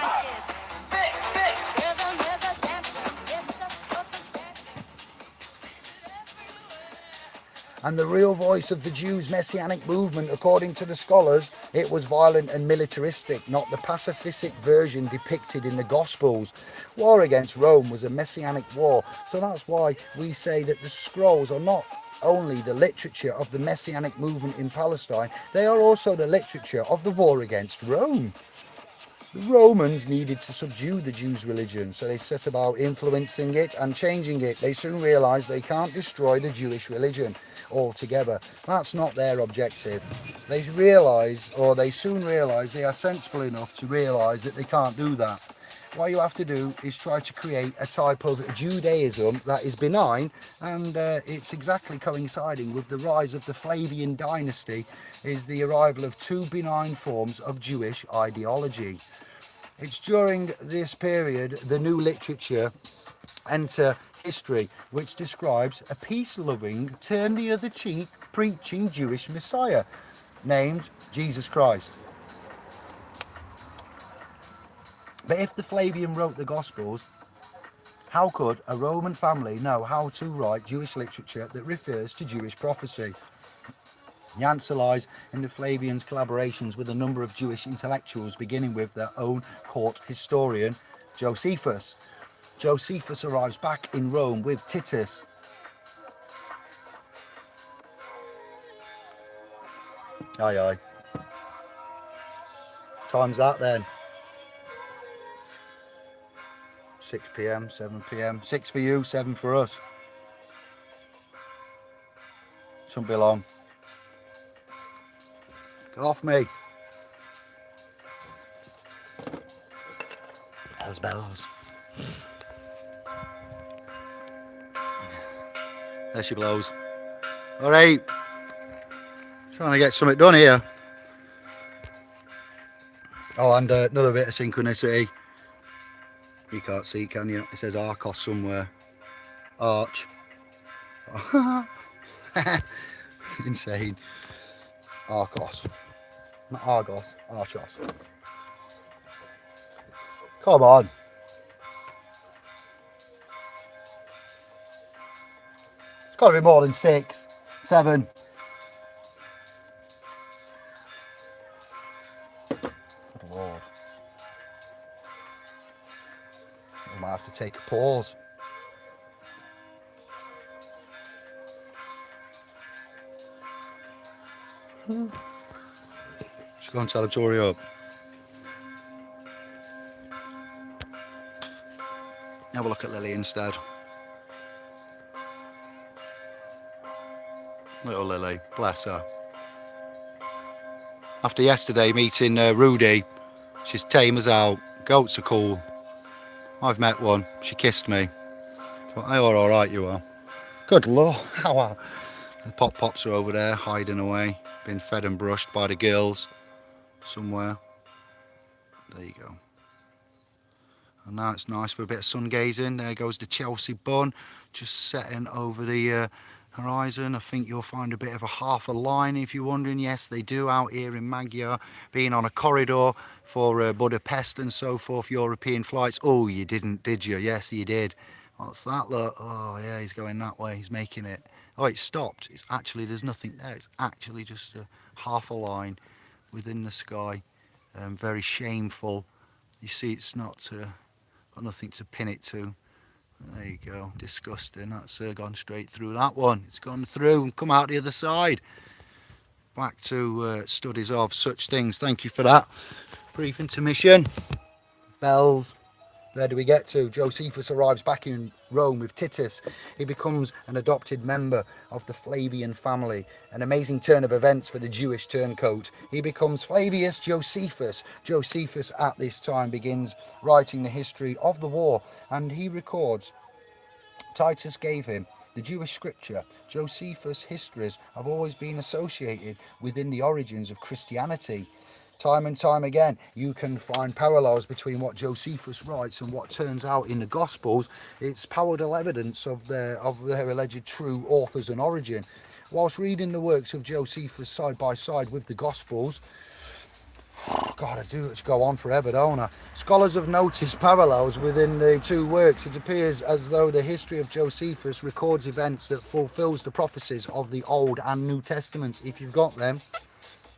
And the real voice of the Jews' Messianic movement, according to the scholars, it was violent and militaristic, not the pacifistic version depicted in the Gospels. War against Rome was a Messianic war, so that's why we say that the scrolls are not only the literature of the Messianic movement in Palestine, they are also the literature of the war against Rome. The Romans needed to subdue the Jews' religion, so they set about influencing it and changing it. They soon realised they can't destroy the Jewish religion altogether. That's not their objective. They soon realise they are sensible enough to realise that they can't do that. What you have to do is try to create a type of Judaism that is benign, and it's exactly coinciding with the rise of the Flavian dynasty is the arrival of two benign forms of Jewish ideology. It's during this period the new literature enter history, which describes a peace-loving, turn the other cheek, preaching Jewish Messiah named Jesus Christ. But if the Flavian wrote the Gospels, how could a Roman family know how to write Jewish literature that refers to Jewish prophecy? The answer lies in the Flavians' collaborations with a number of Jewish intellectuals, beginning with their own court historian, Josephus. Josephus arrives back in Rome with Titus. Aye, aye. Time's that then. 6 p.m, 7 p.m. 6 for you, 7 for us. Shouldn't be long. Get off me. Those bells. There she blows. Alright. Trying to get something done here. Oh, and another bit of synchronicity. You can't see, can you? It says Arcos somewhere. Arch. Insane. Arcos. Not Argos. Archos. Come on. It's got to be more than 6, 7. Lord. We might have to take a pause. Just go and tell him to hurry up. Have a look at Lily instead. Little Lily, bless her. After yesterday meeting Rudy, she's tame as out. Goats are cool. I've met one. She kissed me. Thought, oh, you're all right, you are. Good Lord. The pops are over there hiding away, being fed and brushed by the girls somewhere. There you go. And now it's nice for a bit of sun gazing. There goes the Chelsea bun, just setting over the horizon. I think you'll find a bit of a half a line if you're wondering. Yes, they do out here in Magyar, being on a corridor for Budapest and so forth, European flights. Oh, you didn't, did you? Yes, you did. What's that, look? Oh, yeah, he's going that way. He's making it. Oh, it stopped. It's actually, there's nothing there. It's actually just a half a line within the sky. Very shameful. You see, it's not got nothing to pin it to. There you go. Disgusting. That's gone straight through that one. It's gone through and come out the other side. Back to studies of such things. Thank you for that. Brief intermission. Bells. Where do we get to? Josephus arrives back in Rome with Titus. He becomes an adopted member of the Flavian family. An amazing turn of events for the Jewish turncoat. He becomes Flavius Josephus. Josephus at this time begins writing the history of the war, and he records, Titus gave him the Jewish scripture. Josephus' histories have always been associated within the origins of Christianity. Time and time again, you can find parallels between what Josephus writes and what turns out in the Gospels. It's parallel evidence of their alleged true authors and origin. Whilst reading the works of Josephus side by side with the Gospels, God, I do go on forever, don't I? Scholars have noticed parallels within the two works. It appears as though the history of Josephus records events that fulfills the prophecies of the Old and New Testaments. If you've got them,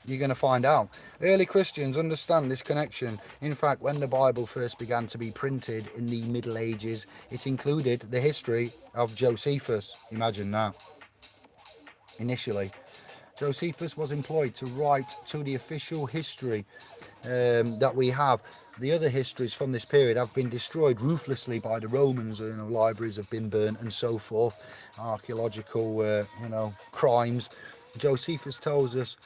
you're going to find out. Early Christians understand this connection. In fact, when the Bible first began to be printed in the Middle Ages, it included the history of Josephus. Imagine that. Initially, Josephus was employed to write to the official history that we have. The other histories from this period have been destroyed ruthlessly by the Romans. Libraries have been burnt and so forth. Archaeological, crimes. Josephus tells us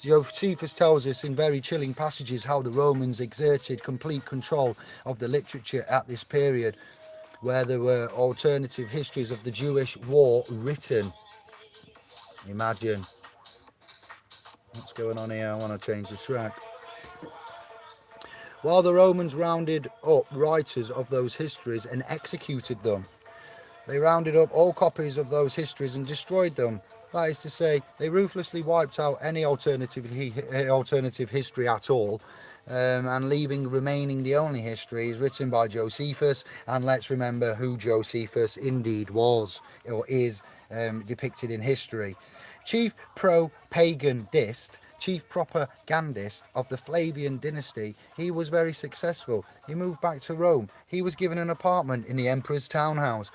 Josephus tells us in very chilling passages how the Romans exerted complete control of the literature at this period, where there were alternative histories of the Jewish war written. Imagine. What's going on here? I want to change the track. While the Romans rounded up writers of those histories and executed them, they rounded up all copies of those histories and destroyed them. That is to say, they ruthlessly wiped out any alternative history at all, and remaining the only history is written by Josephus. And let's remember who Josephus indeed was or is depicted in history. Chief propagandist of the Flavian dynasty, he was very successful. He moved back to Rome. He was given an apartment in the emperor's townhouse.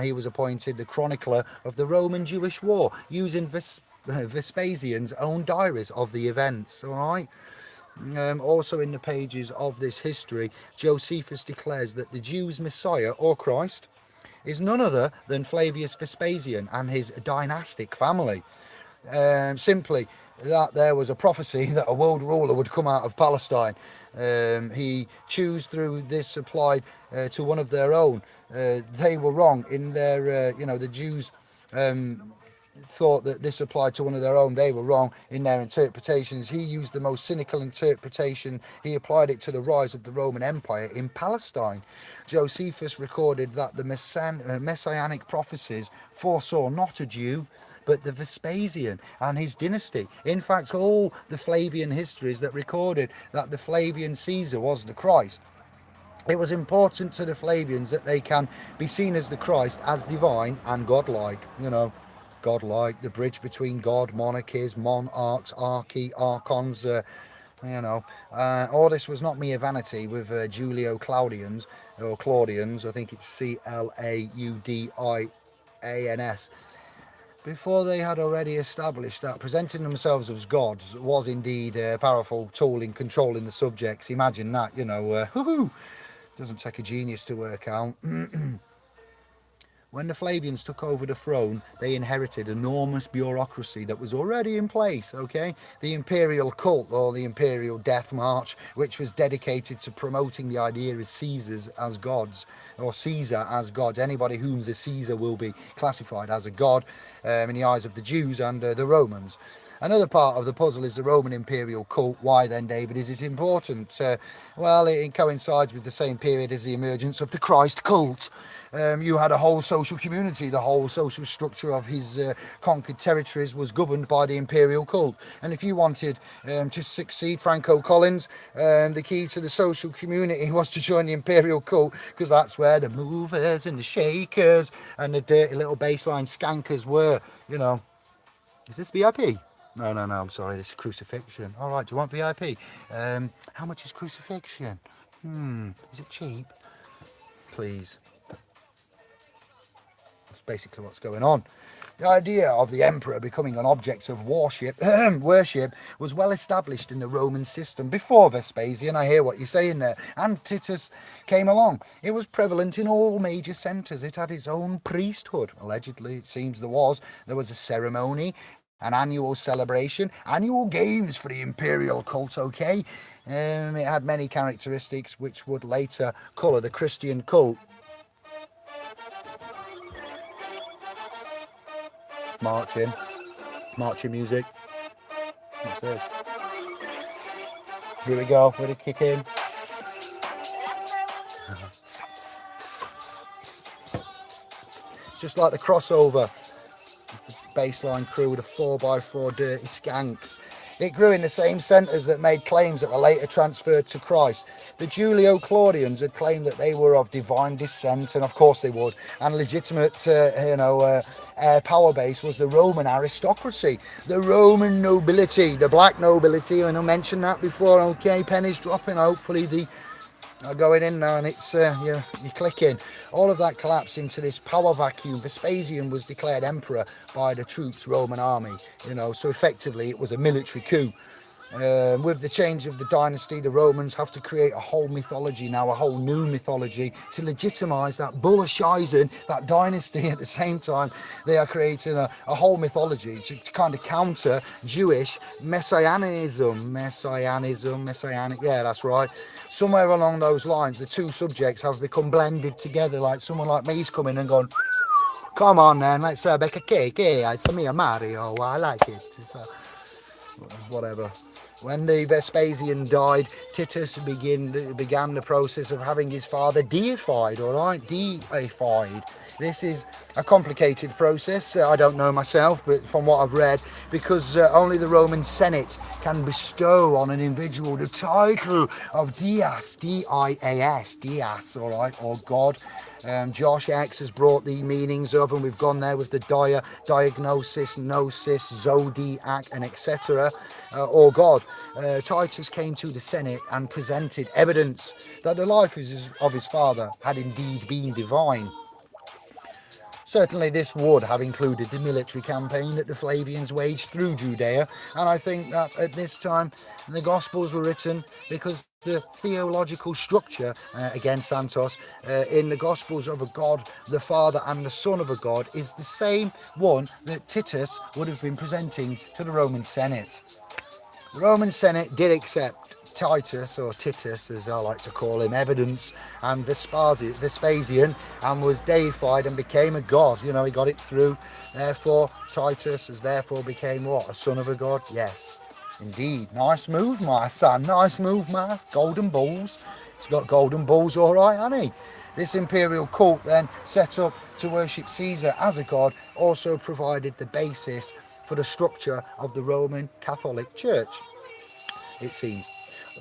He was appointed the chronicler of the Roman Jewish War, using Vespasian's own diaries of the events. All right. Also in the pages of this history, Josephus declares that the Jews' Messiah, or Christ, is none other than Flavius Vespasian and his dynastic family. Simply that there was a prophecy that a world ruler would come out of Palestine. He chose through this applied to one of their own. They were wrong in their, the Jews thought that this applied to one of their own. They were wrong in their interpretations. He used the most cynical interpretation. He applied it to the rise of the Roman Empire in Palestine. Josephus recorded that the messianic prophecies foresaw not a Jew, but the Vespasian and his dynasty. In fact, all the Flavian histories that recorded that the Flavian Caesar was the Christ. It was important to the Flavians that they can be seen as the Christ, as divine and godlike. Godlike, the bridge between God, monarchies, monarchs, archons, You know, all this was not mere vanity with Julio Claudians, or Claudians, I think it's Claudians, before they had already established that presenting themselves as gods was indeed a powerful tool in controlling the subjects. Imagine that, you know, doesn't take a genius to work out. When the Flavians took over the throne, they inherited enormous bureaucracy that was already in place, okay? The imperial cult, or the imperial death march, which was dedicated to promoting the idea of Caesars as gods, or Caesar as gods. Anybody whom's a Caesar will be classified as a god in the eyes of the Jews and the Romans. Another part of the puzzle is the Roman imperial cult. Why then, David, is it important? Well, it coincides with the same period as the emergence of the Christ cult. You had a whole social community. The whole social structure of his conquered territories was governed by the imperial cult. And if you wanted to succeed Franco Collins, the key to the social community was to join the imperial cult, because that's where the movers and the shakers and the dirty little baseline skankers were, you know. Is this VIP? No, I'm sorry, this is crucifixion. All right, do you want VIP? How much is crucifixion? Is it cheap? Please. That's basically what's going on. The idea of the emperor becoming an object of worship was well established in the Roman system before Vespasian. I hear what you're saying there. And Titus came along. It was prevalent in all major centres. It had its own priesthood. Allegedly, it seems there was. There was a ceremony, an annual celebration, annual games for the imperial cult, okay? It had many characteristics which would later colour the Christian cult. Marching music. What's this? Here we go, with a kick in. Just like the crossover. Baseline crew with a 4x4 dirty skanks. It grew in the same centres that made claims that were later transferred to Christ. The Julio Claudians had claimed that they were of divine descent, and of course they would, and legitimate power base was the Roman aristocracy, the Roman nobility, the black nobility, and I mentioned that before, okay, pennies dropping, hopefully the going in now, and it's you're clicking. All of that collapsed into this power vacuum. Vespasian was declared emperor by the troops' Roman army, you know, so effectively it was a military coup. With the change of the dynasty, the Romans have to create a whole mythology now, a whole new mythology to legitimise that bull of Shizen, that dynasty. At the same time, they are creating a whole mythology to kind of counter Jewish messianism, yeah, that's right. Somewhere along those lines, the two subjects have become blended together, like someone like me's come in and gone, come on then, let's bake a cake, yeah, it's me, Mario, I like it, it's whatever. When the Vespasian died, Titus began the process of having his father deified, all right? Deified. This is a complicated process. I don't know myself, but from what I've read, because only the Roman Senate can bestow on an individual the title of Dias, D-I-A-S, Dias, all right, or God. Josh X has brought the meanings of, and we've gone there with the diagnosis, gnosis, zodiac, and etc. Or God. Titus came to the Senate and presented evidence that the life of his father had indeed been divine. Certainly this would have included the military campaign that the Flavians waged through Judea, and I think that at this time the Gospels were written because the theological structure, again Santos, in the Gospels of a God, the Father and the Son of a God is the same one that Titus would have been presenting to the Roman Senate. The Roman Senate did accept Titus, or Titus as I like to call him, evidence, and Vespasian, and was deified and became a god. You know, he got it through. Therefore, Titus has therefore became what? A son of a god? Yes, indeed. Nice move, my son. Nice move, man. Golden balls. He's got golden balls, all right, hasn't he? This imperial cult then, set up to worship Caesar as a god, also provided the basis for the structure of the Roman Catholic Church, it seems.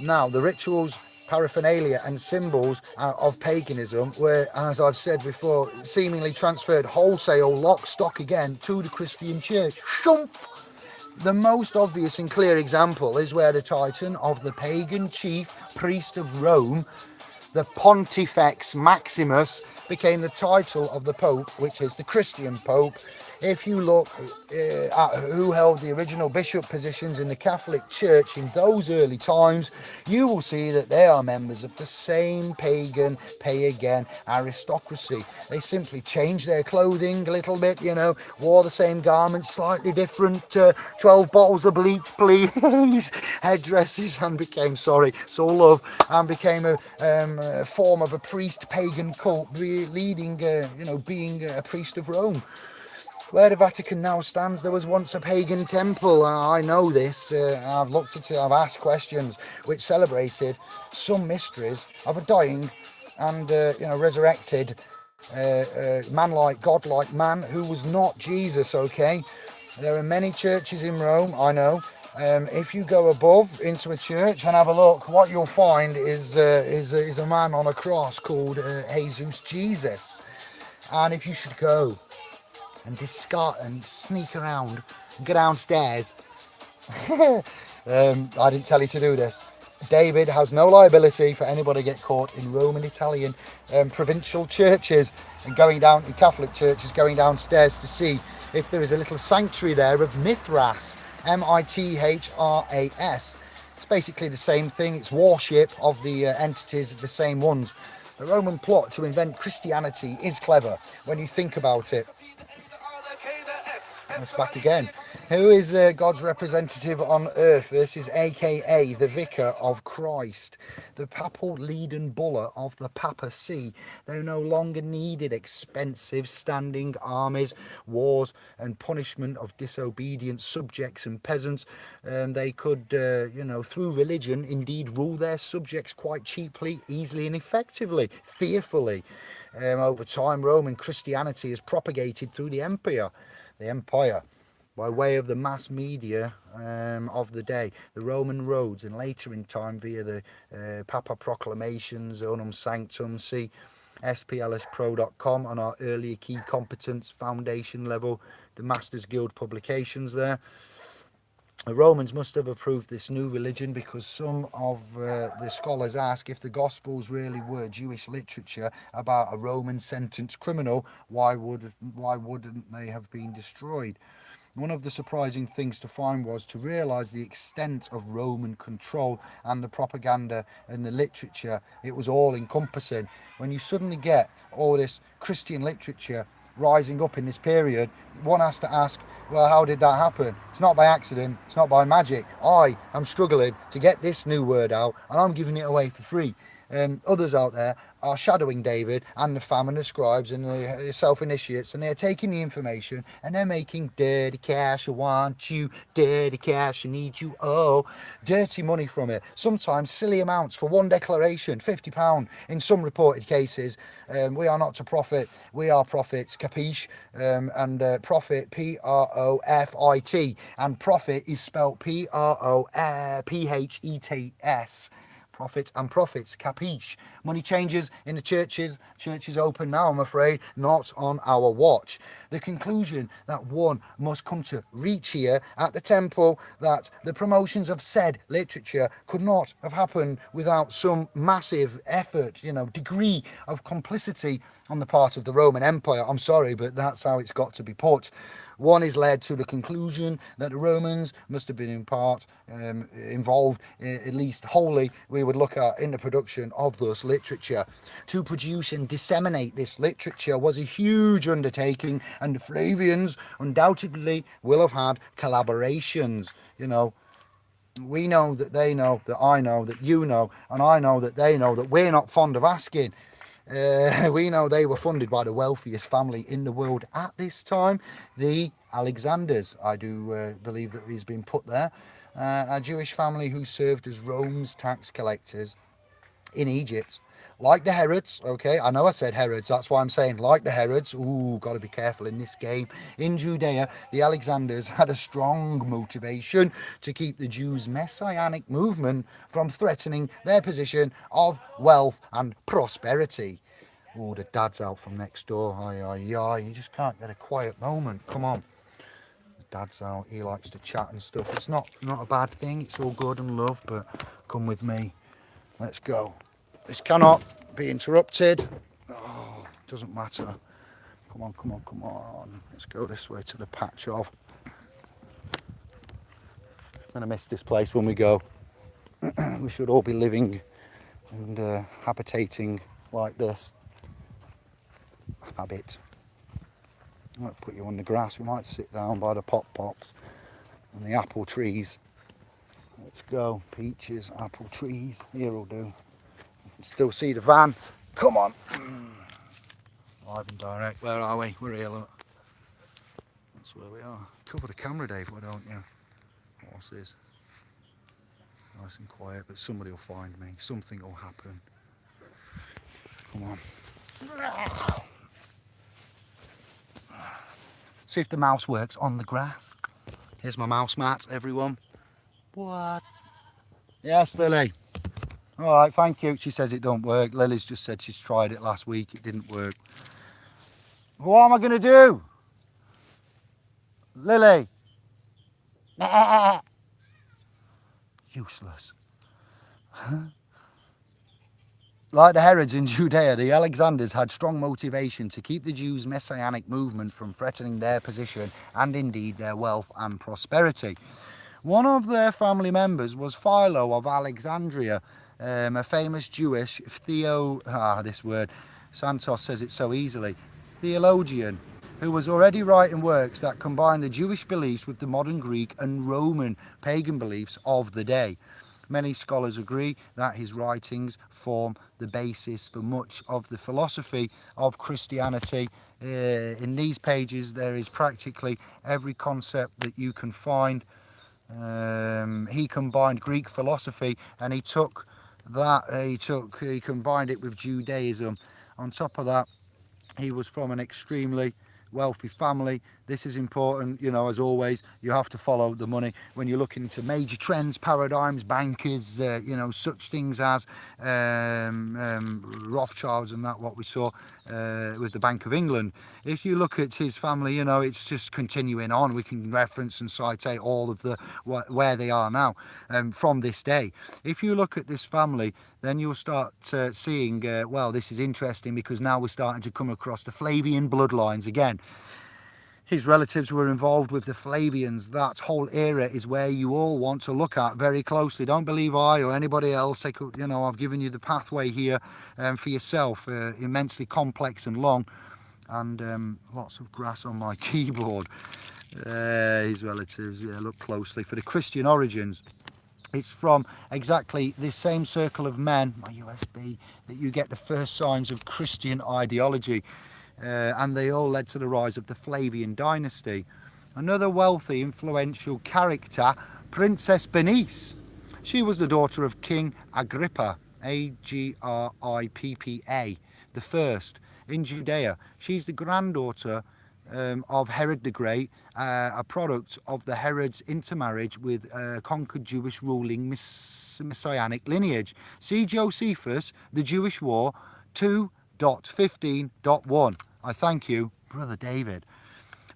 Now, the rituals, paraphernalia and symbols of paganism were, as I've said before, seemingly transferred wholesale, lock, stock again, to the Christian church. Shump! The most obvious and clear example is where the title of the pagan chief priest of Rome, the Pontifex Maximus, became the title of the Pope, which is the Christian Pope. If you look at who held the original bishop positions in the Catholic Church in those early times, you will see that they are members of the same pagan, pay-again aristocracy. They simply changed their clothing a little bit, wore the same garments, slightly different, 12 bottles of bleach, please, headdresses, and became, soul love, and became a form of a priest pagan cult, leading, being a priest of Rome. Where the Vatican now stands, there was once a pagan temple. I know this. I've looked at it. I've asked questions which celebrated some mysteries of a dying and resurrected man-like, godlike man who was not Jesus. Okay, there are many churches in Rome. I know. If you go above into a church and have a look, what you'll find is a man on a cross called Jesus Jesus. And if you should go and sneak around and go downstairs. I didn't tell you to do this. David has no liability for anybody get caught in Roman Italian provincial churches and going down in Catholic churches, going downstairs to see if there is a little sanctuary there of Mithras, Mithras. It's basically the same thing. It's worship of the entities, the same ones. The Roman plot to invent Christianity is clever when you think about it. It's back again. Who is God's representative on earth? This is aka the Vicar of Christ, the papal leaden buller of the papacy. They no longer needed expensive standing armies, wars, and punishment of disobedient subjects and peasants. They could, through religion, indeed rule their subjects quite cheaply, easily, and effectively, fearfully. Over time, Roman Christianity is propagated through the empire, by way of the mass media of the day, the Roman roads, and later in time via the Papa proclamations, Unum Sanctum. See splspro.com on our earlier key competence foundation level, the Masters Guild publications there. The Romans must have approved this new religion because some of the scholars ask if the Gospels really were Jewish literature about a Roman sentenced criminal, why wouldn't they have been destroyed? One of the surprising things to find was to realise the extent of Roman control and the propaganda and the literature. It was all encompassing. When you suddenly get all this Christian literature rising up in this period, one has to ask, well, how did that happen? It's not by accident, it's not by magic. I am struggling to get this new word out and I'm giving it away for free. Others out there are shadowing David and the fam and the scribes and the self-initiates, and they're taking the information and they're making dirty cash. I want you, dirty cash, I need you, oh, dirty money from it. Sometimes silly amounts for one declaration, £50 in some reported cases. We are not to profit, we are prophets, capiche? And profit, Profit, and profit is spelt Prophetess. Profit and profits, capiche? Money changes in the churches open now, I'm afraid, not on our watch. The conclusion that one must come to reach here at the temple, that the promotions of said literature could not have happened without some massive effort, degree of complicity on the part of the Roman Empire. I'm sorry, but that's how it's got to be put. One is led to the conclusion that the Romans must have been in part involved, at least wholly, we would look at, in the production of this literature. To produce and disseminate this literature was a huge undertaking, and the Flavians undoubtedly will have had collaborations. We know that they know, that I know, that you know, and I know that they know that we're not fond of asking. We know they were funded by the wealthiest family in the world at this time, the Alexanders. I do believe that he's been put there. A Jewish family who served as Rome's tax collectors in Egypt. Like the Herods, okay, I know I said Herods, that's why I'm saying like the Herods. Ooh, got to be careful in this game. In Judea, the Alexanders had a strong motivation to keep the Jews' messianic movement from threatening their position of wealth and prosperity. Oh, the dad's out from next door. You just can't get a quiet moment. Come on. Dad's out, he likes to chat and stuff. It's not a bad thing, it's all good and love, but come with me. Let's go. This cannot be interrupted. Oh, doesn't matter. Come on, come on, come on. Let's go this way to the patch of. I'm going to miss this place when we go. We should all be living and habitating like this. Habit. I might put you on the grass. We might sit down by the pop-pops and the apple trees. Let's go. Peaches, apple trees. Here will do. You can still see the van. Come on. Live and direct. Where are we? We're here, look. That's where we are. Cover the camera, Dave, why don't you? Horses. Nice and quiet, but somebody will find me. Something will happen. Come on. See if the mouse works on the grass. Here's my mouse mat, everyone. What? Yes, Lily. All right, thank you. She says it don't work. Lily's just said she's tried it last week. It didn't work. What am I going to do? Lily. Useless. Like the Herods in Judea, the Alexanders had strong motivation to keep the Jews' messianic movement from threatening their position and indeed their wealth and prosperity. One of their family members was Philo of Alexandria, a famous Jewish Santos says it so easily, theologian, who was already writing works that combined the Jewish beliefs with the modern Greek and Roman pagan beliefs of the day. Many scholars agree that his writings form the basis for much of the philosophy of Christianity. In these pages there is practically every concept that you can find. He combined Greek philosophy and he combined it with Judaism. On top of that, he was from an extremely wealthy family. This is important, you know, as always, you have to follow the money when you're looking into major trends, paradigms, bankers, you know, such things as Rothschilds and that, what we saw with the Bank of England. If you look at his family, you know, it's just continuing on. We can reference and cite all of the where they are now from this day. If you look at this family, then you'll start seeing, well, this is interesting because now we're starting to come across the Flavian bloodlines again. His relatives were involved with the Flavians. That whole era is where you all want to look at very closely. Don't believe I or anybody else. You know, I've given you the pathway here for yourself. Immensely complex and long, and lots of grass on my keyboard. His relatives, yeah, look closely. For the Christian origins, it's from exactly this same circle of men, my USB, that you get the first signs of Christian ideology. And they all led to the rise of the Flavian dynasty. Another wealthy, influential character, Princess Bernice. She was the daughter of King Agrippa, Agrippa, the first, in Judea. She's the granddaughter of Herod the Great, a product of the Herod's intermarriage with conquered Jewish ruling messianic lineage. See Josephus, The Jewish War, 2.15.1. I thank you, Brother David.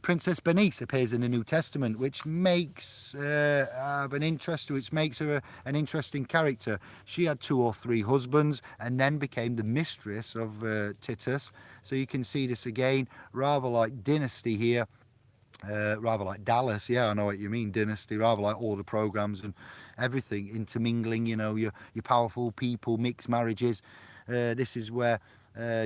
Princess Bernice appears in the New Testament, which makes an interesting character. She had 2 or 3 husbands and then became the mistress of Titus. So you can see this again, rather like Dynasty here, rather like Dallas. Yeah, I know what you mean, Dynasty, rather like all the programs and everything, intermingling, you know, your powerful people, mixed marriages. This is where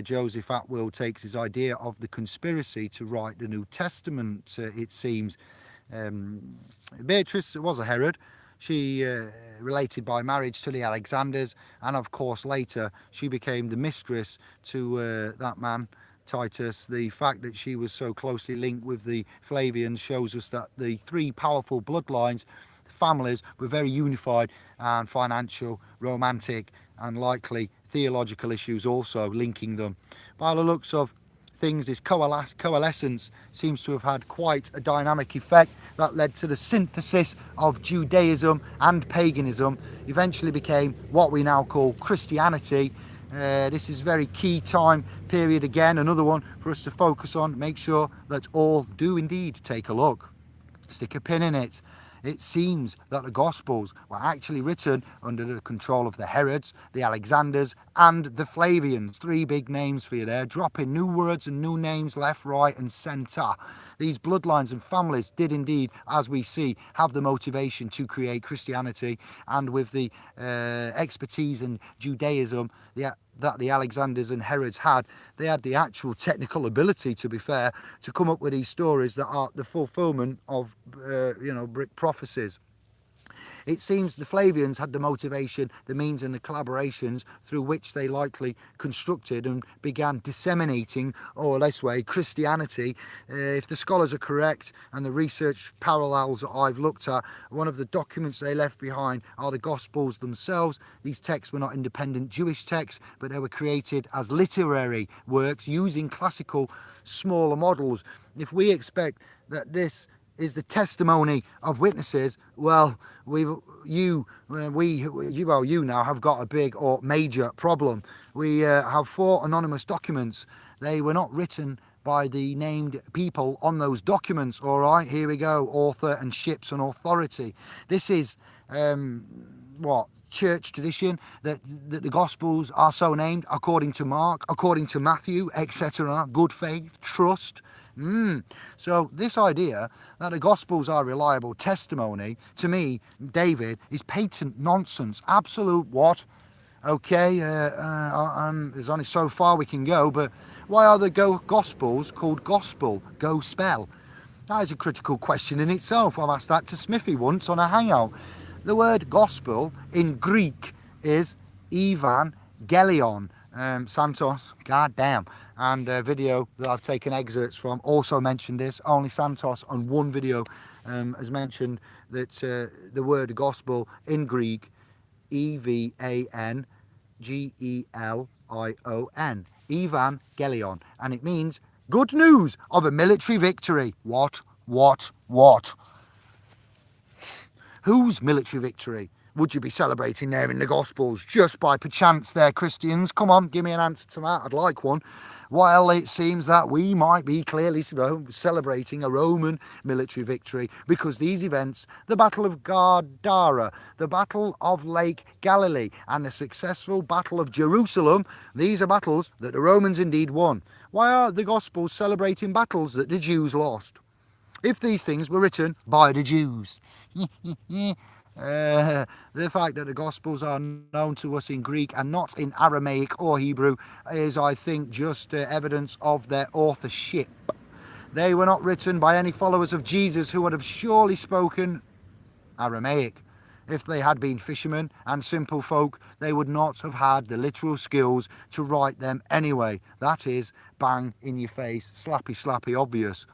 Joseph Atwill takes his idea of the conspiracy to write the New Testament, it seems. Beatrice was a Herod. She related by marriage to the Alexanders, and of course later she became the mistress to that man, Titus. The fact that she was so closely linked with the Flavians shows us that the 3 powerful bloodlines, families, were very unified, and financial, romantic, and likely theological issues also linking them. By the looks of things, this coalescence seems to have had quite a dynamic effect that led to the synthesis of Judaism and paganism, eventually became what we now call Christianity. This is very key time period again, another one for us to focus on. Make sure that all do indeed take a look. Stick a pin in it. It seems that the Gospels were actually written under the control of the Herods, the Alexanders, and the Flavians. 3 big names for you there, dropping new words and new names left, right, and centre. These bloodlines and families did indeed, as we see, have the motivation to create Christianity, and with the expertise in Judaism that the Alexanders and Herods had, they had the actual technical ability, to be fair, to come up with these stories that are the fulfilment of, brick prophecies. It seems the Flavians had the motivation, the means and the collaborations through which they likely constructed and began disseminating, or this way, Christianity. If the scholars are correct and the research parallels that I've looked at, one of the documents they left behind are the Gospels themselves. These texts were not independent Jewish texts, but they were created as literary works using classical smaller models. If we expect that this is the testimony of witnesses, well, you now have got a big or major problem. We have 4 anonymous documents. They were not written by the named people on those documents. All right, here we go. Author and ships and authority. This is church tradition that the Gospels are so named according to Mark, according to Matthew, etc. Good faith, trust. So this idea that the Gospels are reliable testimony, to me, David, is patent nonsense. Absolute what? Okay, there's only so far we can go, but why are the Gospels called gospel? Go spell. That is a critical question in itself. I've asked that to Smithy once on a hangout. The word gospel in Greek is evangelion. Santos, goddamn. And a video that I've taken excerpts from also mentioned this. Only Santos on one video has mentioned that the word gospel in Greek, evangelion, evangelion, and it means good news of a military victory. What? Whose military victory would you be celebrating there in the Gospels? Just by perchance there, Christians? Come on, give me an answer to that. I'd like one. While it seems that we might be clearly celebrating a Roman military victory, because these events, the Battle of Gadara, the Battle of Lake Galilee, and the successful Battle of Jerusalem, these are battles that the Romans indeed won. Why are the Gospels celebrating battles that the Jews lost? If these things were written by the Jews. The fact that the Gospels are known to us in Greek and not in Aramaic or Hebrew is, I think, just evidence of their authorship. They were not written by any followers of Jesus who would have surely spoken Aramaic. If they had been fishermen and simple folk, they would not have had the literal skills to write them anyway. That is bang in your face, slappy obvious.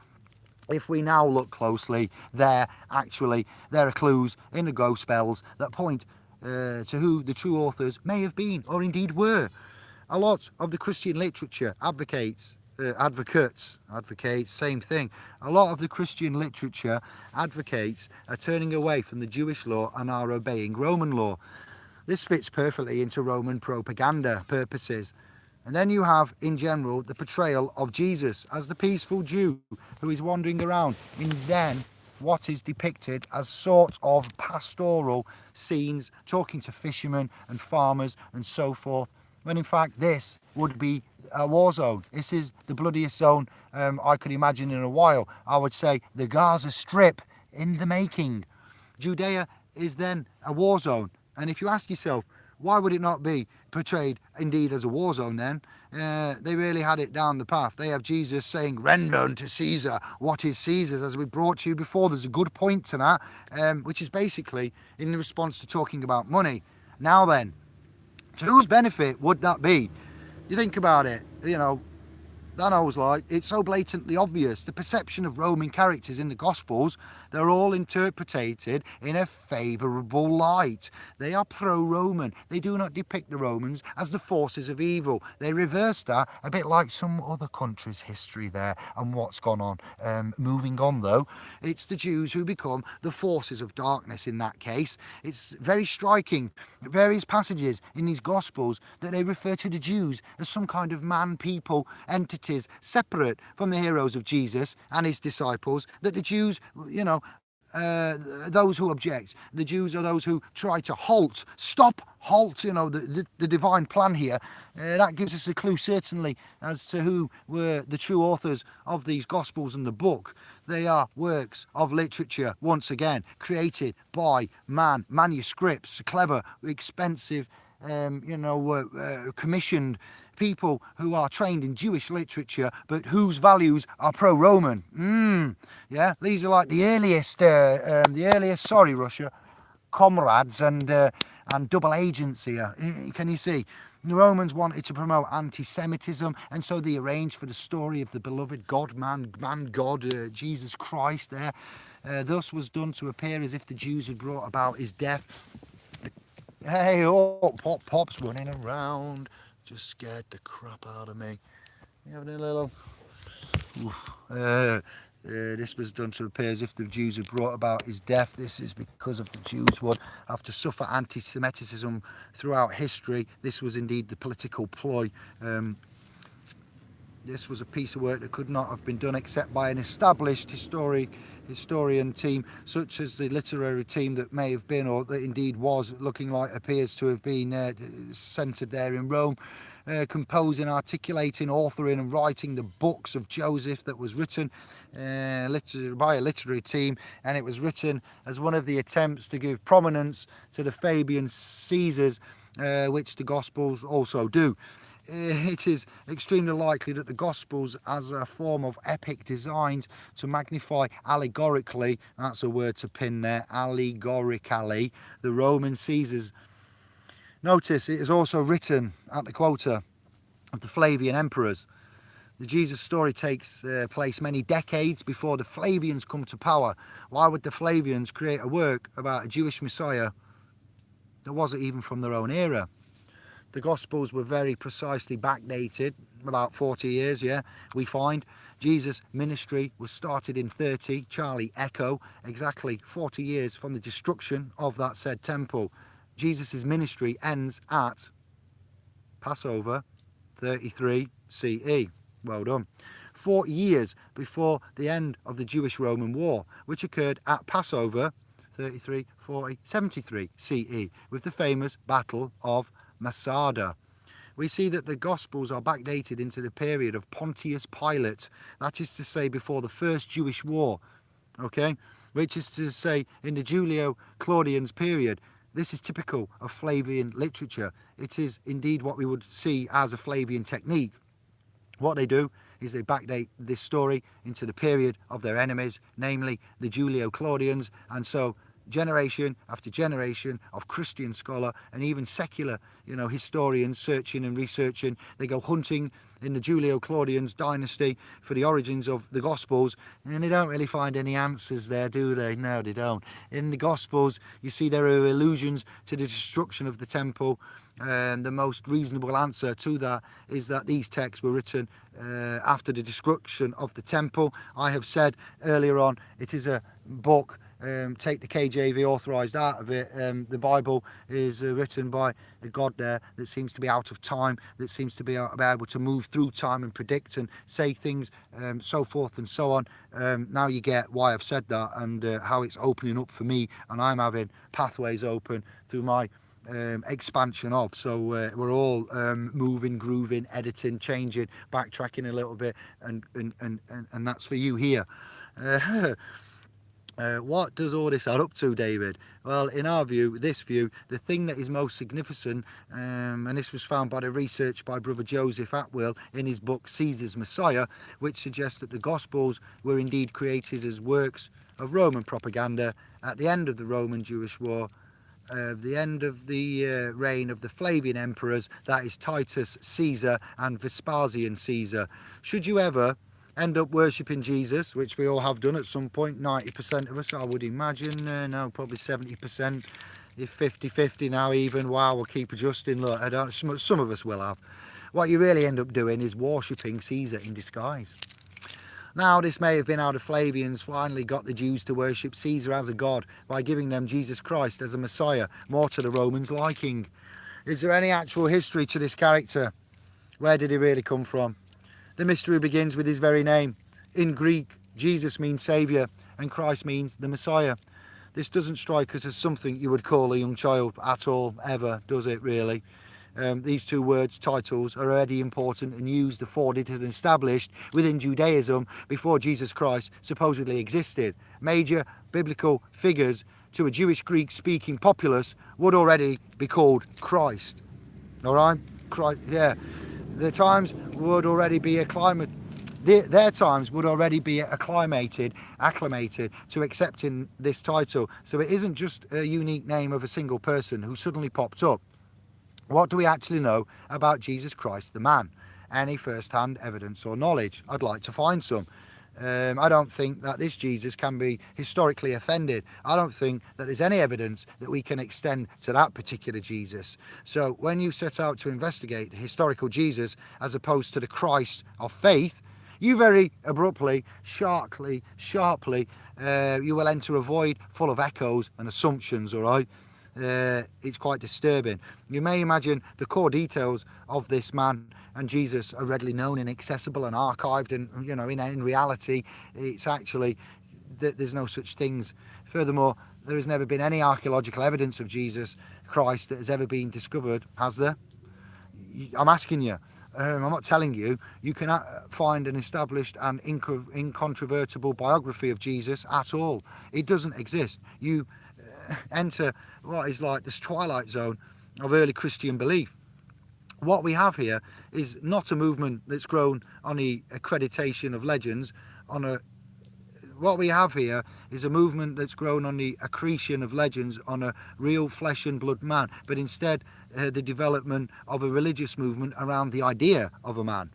If we now look closely, there are clues in the Gospels that point to who the true authors may have been or indeed were. A lot of the Christian literature advocates, same thing. A lot of the Christian literature advocates are turning away from the Jewish law and are obeying Roman law. This fits perfectly into Roman propaganda purposes. And then you have, in general, the portrayal of Jesus as the peaceful Jew who is wandering around in then what is depicted as sort of pastoral scenes, talking to fishermen and farmers and so forth, when in fact this would be a war zone. This is the bloodiest zone I could imagine in a while. I would say the Gaza Strip in the making. Judea is then a war zone. And if you ask yourself, why would it not be portrayed indeed as a war zone then? They really had it down the path. They have Jesus saying, render unto Caesar what is Caesar's. As we brought to you before, there's a good point to that, which is basically in response to talking about money. Now then, to whose benefit would that be? You think about it, that I was like, it's so blatantly obvious. The perception of Roman characters in the Gospels, they're all interpreted in a favourable light. They are pro-Roman. They do not depict the Romans as the forces of evil. They reverse that, a bit like some other countries' history there and what's gone on. Moving on though, it's the Jews who become the forces of darkness in that case. It's very striking, various passages in these Gospels that they refer to the Jews as some kind of man-people entities separate from the heroes of Jesus and his disciples, that the Jews, those who object. The Jews are those who try to halt, the divine plan here. That gives us a clue, certainly, as to who were the true authors of these Gospels and the book. They are works of literature, once again, created by man, manuscripts, clever, expensive, commissioned people who are trained in Jewish literature, but whose values are pro-Roman. Yeah, these are like the earliest, Russia, comrades and double agents here. Can you see? The Romans wanted to promote anti-Semitism, and so they arranged for the story of the beloved God, Jesus Christ there. Thus was done to appear as if the Jews had brought about his death. Hey, Pop's running around. Just scared the crap out of me. You having a little... This was done to appear as if the Jews had brought about his death. This is because of the Jews would have to suffer anti-Semitism throughout history. This was indeed the political ploy. This was a piece of work that could not have been done except by an established historian team, such as the literary team that may have been, or that indeed was, appears to have been centred there in Rome, composing, articulating, authoring and writing the books of Joseph that was written by a literary team, and it was written as one of the attempts to give prominence to the Fabian Caesars, which the Gospels also do. It is extremely likely that the Gospels, as a form of epic designs to magnify allegorically, that's a word to pin there, allegorically, the Roman Caesars. Notice it is also written at the quota of the Flavian emperors. The Jesus story takes place many decades before the Flavians come to power. Why would the Flavians create a work about a Jewish Messiah that wasn't even from their own era? The Gospels were very precisely backdated, about 40 years, we find. Jesus' ministry was started in 30, Charlie Echo, exactly 40 years from the destruction of that said temple. Jesus' ministry ends at Passover 33 CE. Well done. 40 years before the end of the Jewish-Roman War, which occurred at Passover 33, 40, 73 CE, with the famous Battle of Masada. We see that the Gospels are backdated into the period of Pontius Pilate, that is to say before the first Jewish war, which is to say in the Julio-Claudian's period. This is typical of Flavian literature. It is indeed what we would see as a Flavian technique. What they do is they backdate this story into the period of their enemies, namely the Julio-Claudians, and so generation after generation of Christian scholar and even secular, historians searching and researching. They go hunting in the Julio-Claudians dynasty for the origins of the Gospels, and they don't really find any answers there, do they? No, they don't. In the Gospels, you see there are allusions to the destruction of the temple, and the most reasonable answer to that is that these texts were written after the destruction of the temple. I have said earlier on, it is a book. Take the KJV authorised out of it. The Bible is written by a God there that seems to be out of time, that seems to be able to move through time and predict and say things, so forth and so on. Now you get why I've said that and how it's opening up for me, and I'm having pathways open through my expansion of. So we're all moving, grooving, editing, changing, backtracking a little bit, and that's for you here. What does all this add up to, David? Well, in our view, the thing that is most significant, and this was found by the research by Brother Joseph Atwill in his book Caesar's Messiah, which suggests that the Gospels were indeed created as works of Roman propaganda at the end of the Roman-Jewish War, the end of the reign of the Flavian emperors, that is Titus Caesar and Vespasian Caesar. Should you ever end up worshipping Jesus, which we all have done at some point, 90% of us, I would imagine, no, probably 70%, if 50-50 now even, wow, we'll keep adjusting, look, some of us will have. What you really end up doing is worshipping Caesar in disguise. Now, this may have been how the Flavians finally got the Jews to worship Caesar as a god by giving them Jesus Christ as a Messiah, more to the Romans' liking. Is there any actual history to this character? Where did he really come from? The mystery begins with his very name. In Greek, Jesus means saviour, and Christ means the Messiah. This doesn't strike us as something you would call a young child at all, ever, does it really? These two words, titles, are already important and used, afforded and established within Judaism before Jesus Christ supposedly existed. Major biblical figures to a Jewish Greek-speaking populace would already be called Christ. All right? Christ, yeah. Their times would already be acclimated to accepting this title. So it isn't just a unique name of a single person who suddenly popped up. What do we actually know about Jesus Christ, the man? Any first-hand evidence or knowledge? I'd like to find some. I don't think that this Jesus can be historically offended. I don't think that there's any evidence that we can extend to that particular Jesus. So when you set out to investigate the historical Jesus as opposed to the Christ of faith, you very abruptly, sharply, you will enter a void full of echoes and assumptions, all right? It's quite disturbing. You may imagine the core details of this man and Jesus are readily known and accessible and archived, and in reality it's actually there's no such things. Furthermore, there has never been any archaeological evidence of Jesus Christ that has ever been discovered, has there? I'm asking you. I'm not telling you. You can find an established and incontrovertible biography of Jesus at all. It doesn't exist. You enter what is like this twilight zone of early Christian belief. What we have here is not a movement that's grown on the accreditation of legends, what we have here is a movement that's grown on the accretion of legends on a real flesh and blood man, but instead the development of a religious movement around the idea of a man.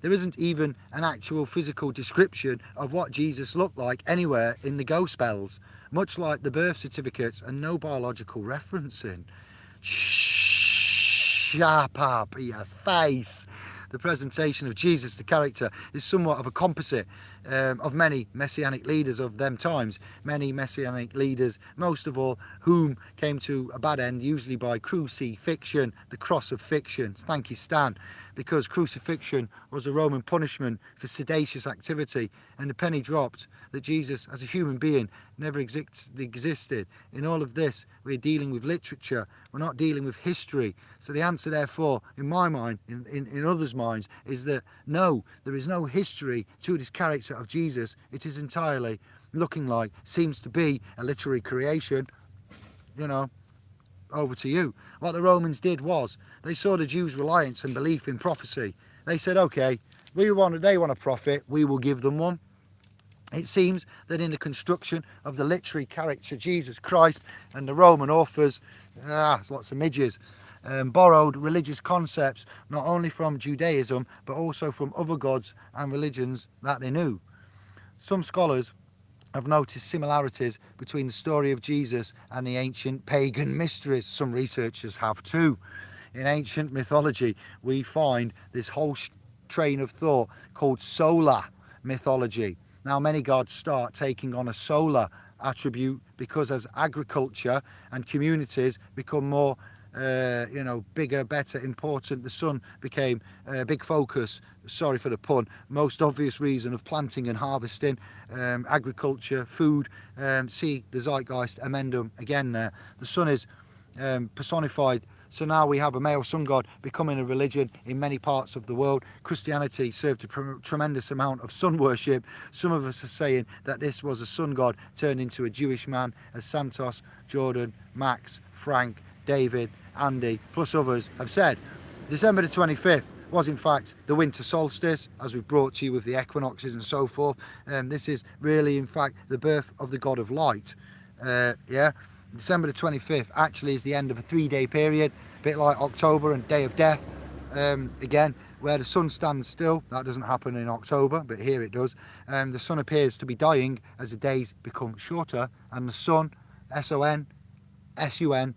There isn't even an actual physical description of what Jesus looked like anywhere in the Gospels, much like the birth certificates, and no biological referencing. Shut up, your face. The presentation of Jesus, the character, is somewhat of a composite of many messianic leaders of them times. Many messianic leaders, most of all whom came to a bad end, usually by crucifixion, the cross of fiction. Thank you, Stan. Because crucifixion was a Roman punishment for seditious activity, and the penny dropped that Jesus, as a human being, never existed. In all of this, we're dealing with literature, we're not dealing with history. So the answer, therefore, in my mind, in others' minds, is that no, there is no history to this character of Jesus. It is entirely looking like, seems to be, a literary creation. Over to you. What the Romans did was they saw the Jews' reliance and belief in prophecy. They said, okay, they want a prophet, we will give them one. It seems that in the construction of the literary character Jesus Christ, and the Roman authors, there's lots of midges, borrowed religious concepts not only from Judaism but also from other gods and religions that they knew. Some scholars have noticed similarities between the story of Jesus and the ancient pagan mysteries. Some researchers have too. In ancient mythology, we find this whole train of thought called solar mythology. Now, many gods start taking on a solar attribute because as agriculture and communities become more bigger, better, important, the sun became a big focus, sorry for the pun, most obvious reason of planting and harvesting, agriculture, food, see the zeitgeist amendum again there. The sun is personified, so now we have a male sun god becoming a religion in many parts of the world. Christianity served a tremendous amount of sun worship. Some of us are saying that this was a sun god turned into a Jewish man, as Santos, Jordan, Max, Frank, David, Andy, plus others have said. December the 25th was in fact the winter solstice, as we've brought to you with the equinoxes and so forth. This is really in fact the birth of the god of light. December the 25th actually is the end of a 3-day period, a bit like October and Day of Death. Again, where the sun stands still, that doesn't happen in October, but here it does. The sun appears to be dying as the days become shorter, and the sun, S-O-N, S-U-N,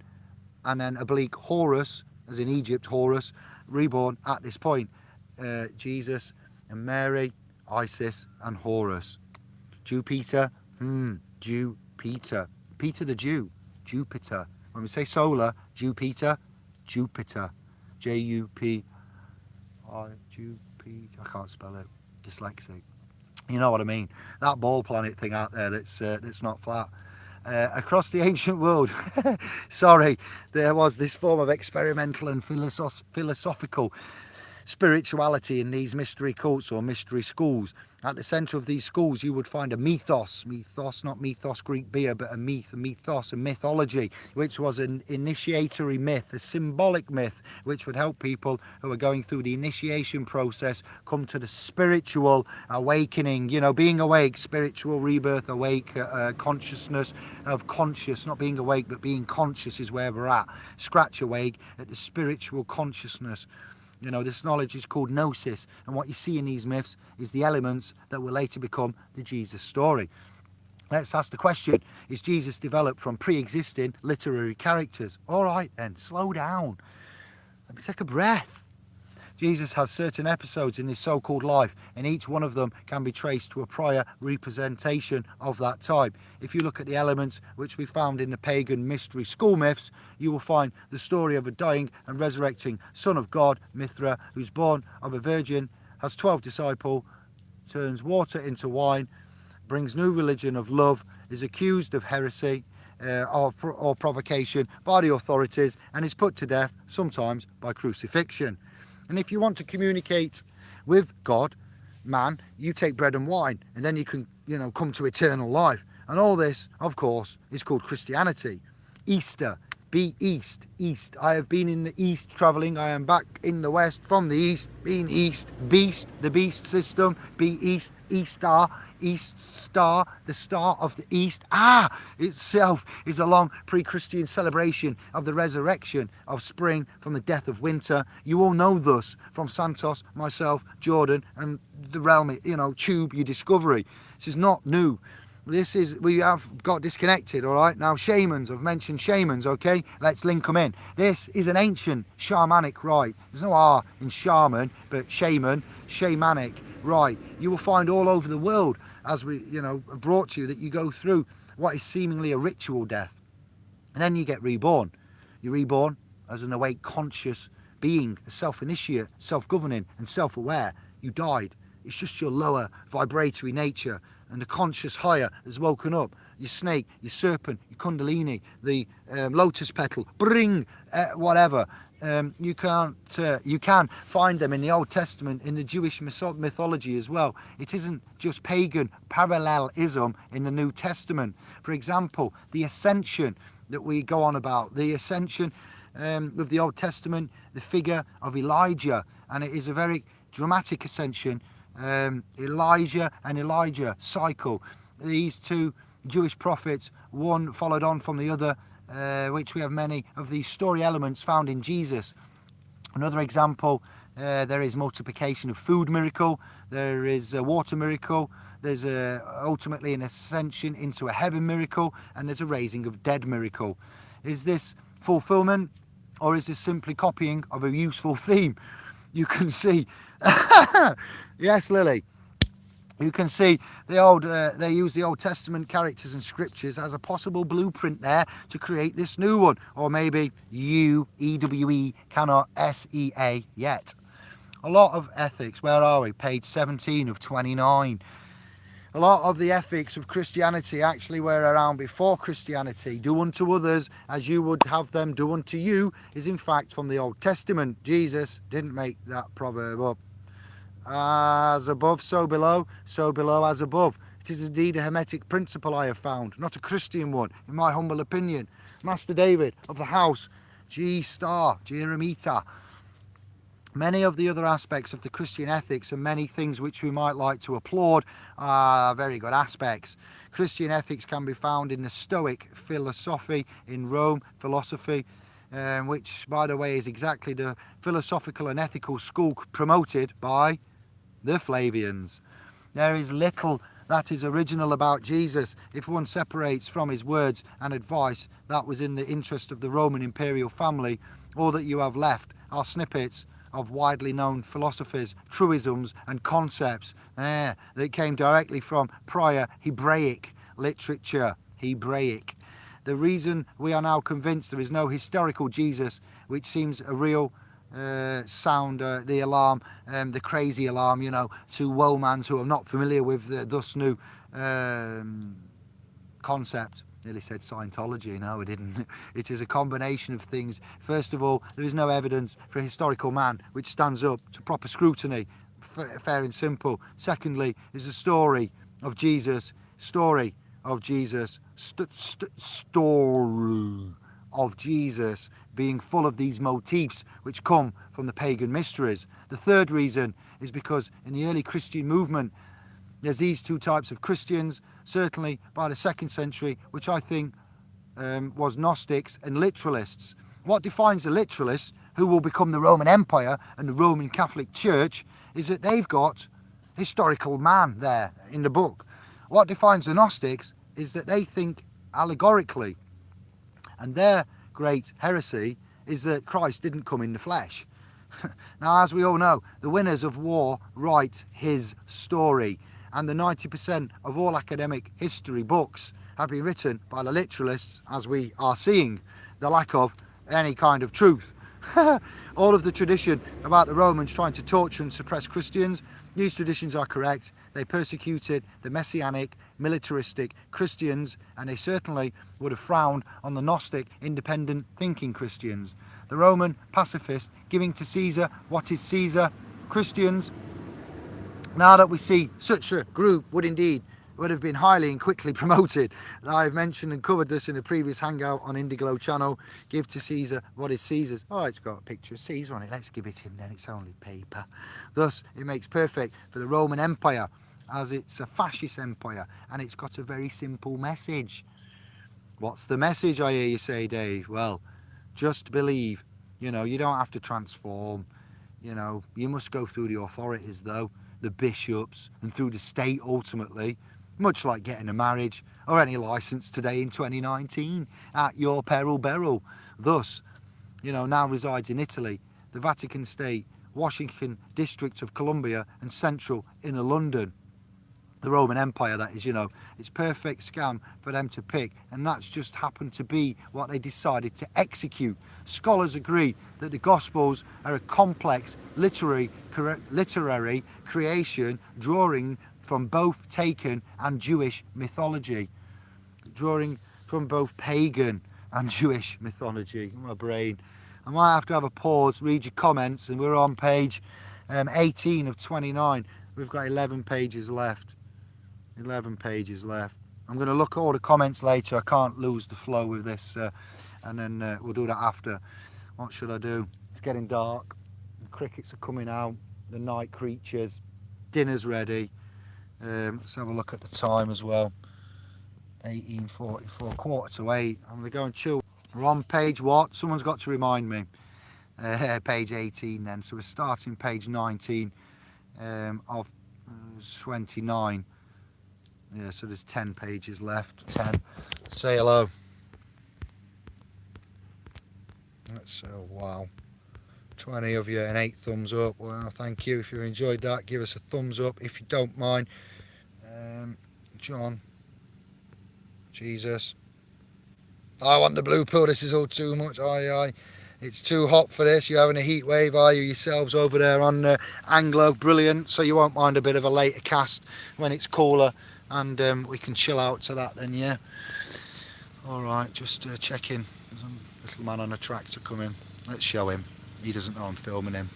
and then oblique Horus, as in Egypt, Horus, reborn at this point. Jesus and Mary, Isis and Horus. Jupiter, Jupiter. Peter the Jew, Jupiter. When we say solar, Jupiter, J-U-P-I, Jupiter. I can't spell it, dyslexic. You know what I mean? That ball planet thing out there that's not flat. Across the ancient world, sorry, there was this form of experimental and philosophical spirituality in these mystery cults or mystery schools. At the centre of these schools you would find a mythos, not mythos Greek beer, but a mythos, a mythology, which was an initiatory myth, a symbolic myth, which would help people who are going through the initiation process come to the spiritual awakening, being awake, spiritual rebirth, awake, consciousness of conscious, not being awake but being conscious is where we're at. Scratch awake at the spiritual consciousness. This knowledge is called gnosis, and what you see in these myths is the elements that will later become the Jesus story. Let's ask the question, is Jesus developed from pre-existing literary characters? All right then, slow down. Let me take a breath. Jesus has certain episodes in his so-called life, and each one of them can be traced to a prior representation of that type. If you look at the elements which we found in the pagan mystery school myths, you will find the story of a dying and resurrecting son of God, Mithra, who's born of a virgin, has 12 disciples, turns water into wine, brings new religion of love, is accused of heresy or provocation by the authorities, and is put to death, sometimes by crucifixion. And if you want to communicate with God, man, you take bread and wine, and then you can, come to eternal life. And all this, of course, is called Christianity. Easter, be east. I have been in the east travelling. I am back in the west from the east, being east. Beast, the beast system, be east. East star, the star of the east. Itself is a long pre-Christian celebration of the resurrection of spring from the death of winter. You all know thus from Santos, myself, Jordan, and the realm, tube, your discovery. This is not new. We have got disconnected, all right? Now, shamans, I've mentioned shamans, okay? Let's link them in. This is an ancient shamanic rite. There's no R in shaman, but shaman, shamanic rite. You will find all over the world, as we, brought to you, that you go through what is seemingly a ritual death. And then you get reborn. You're reborn as an awake, conscious being, a self-initiate, self-governing, and self-aware. You died. It's just your lower vibratory nature, and the conscious higher has woken up. Your snake, your serpent, your kundalini, the lotus petal, whatever. You can find them in the Old Testament, in the Jewish mythology as well. It isn't just pagan parallelism in the New Testament. For example, the ascension that we go on about, the ascension of the Old Testament, the figure of Elijah, and it is a very dramatic ascension. Elijah and Elijah cycle. These two Jewish prophets, one followed on from the other, which we have many of these story elements found in Jesus. Another example, there is multiplication of food miracle, there is a water miracle, there's ultimately an ascension into a heaven miracle, and there's a raising of dead miracle. Is this fulfillment, or is this simply copying of a useful theme? You can see, yes, Lily, you can see they use the Old Testament characters and scriptures as a possible blueprint there to create this new one. Or maybe EWE cannot SEA yet. A lot of ethics, where are we? Page 17 of 29. A lot of the ethics of Christianity actually were around before Christianity. Do unto others as you would have them do unto you is in fact from the Old Testament. Jesus didn't make that proverb up. As above, so below as above. It is indeed a Hermetic principle I have found, not a Christian one, in my humble opinion. Master David of the house, Jeremita. Many of the other aspects of the Christian ethics and many things which we might like to applaud are very good aspects. Christian ethics can be found in the Stoic philosophy in Rome, philosophy, which, by the way, is exactly the philosophical and ethical school promoted by the Flavians. There is little that is original about Jesus if one separates from his words and advice that was in the interest of the Roman imperial family. All that you have left are snippets of widely known philosophies, truisms and concepts that came directly from prior Hebraic literature. Hebraic. The reason we are now convinced there is no historical Jesus, which seems a real sound the alarm, the crazy alarm, to Womans who are not familiar with the thus new concept. Nearly said Scientology. No, it didn't. It is a combination of things. First of all, there is no evidence for a historical man which stands up to proper scrutiny, fair and simple. Secondly, is a story of Jesus, story of Jesus being full of these motifs which come from the pagan mysteries. The third reason is because in the early Christian movement, there's these two types of Christians, certainly by the 2nd century, which I think was Gnostics and literalists. What defines the literalists, who will become the Roman Empire and the Roman Catholic Church, is that they've got historical man there in the book. What defines the Gnostics is that they think allegorically, and their great heresy is that Christ didn't come in the flesh. Now, as we all know, the winners of war write his story, and the 90% of all academic history books have been written by the literalists, as we are seeing the lack of any kind of truth. All of the tradition about the Romans trying to torture and suppress Christians, these traditions are correct. They persecuted the messianic, militaristic Christians, and they certainly would have frowned on the Gnostic, independent thinking Christians. The Roman pacifists giving to Caesar what is Caesar. Christians, now that we see such a group would have been highly and quickly promoted. I've mentioned and covered this in a previous hangout on Indiglo channel. Give to Caesar what is Caesar's. Oh, it's got a picture of Caesar on it. Let's give it him then. It's only paper. Thus, it makes perfect for the Roman Empire, as it's a fascist empire, and it's got a very simple message. What's the message, I hear you say, Dave? Well, just believe. You don't have to transform. You must go through the authorities, though, the bishops, and through the state ultimately, much like getting a marriage or any license today in 2019, at your peril beryl. Thus, now resides in Italy, the Vatican State, Washington District of Columbia, and central inner London. The Roman Empire, that is, it's perfect scam for them to pick, and that's just happened to be what they decided to execute. Scholars agree that the Gospels are a complex literary creation drawing from both pagan and Jewish mythology. My brain. I might have to have a pause, read your comments, and we're on page 18 of 29. We've got 11 pages left. 11 pages left. I'm going to look at all the comments later. I can't lose the flow with this, and then we'll do that after. What should I do? It's getting dark. The crickets are coming out. The night creatures. Dinner's ready. Let's have a look at the time as well. 18:44, 7:45. I'm going to go and chill. We're on page what? Someone's got to remind me. Page 18 then. So we're starting page 19 of 29. Yeah, so there's 10 pages left. 10. Say hello. Let's say, oh, wow. 20 of you and 8 thumbs up. Well, thank you. If you enjoyed that, give us a thumbs up if you don't mind. John. Jesus. I want the blue pill. This is all too much. Aye. It's too hot for this. You're having a heat wave, are you yourselves over there on Anglo? Brilliant. So you won't mind a bit of a later cast when it's cooler. And we can chill out to that then, yeah. Alright, just checking. There's a little man on a tractor coming. Let's show him. He doesn't know I'm filming him.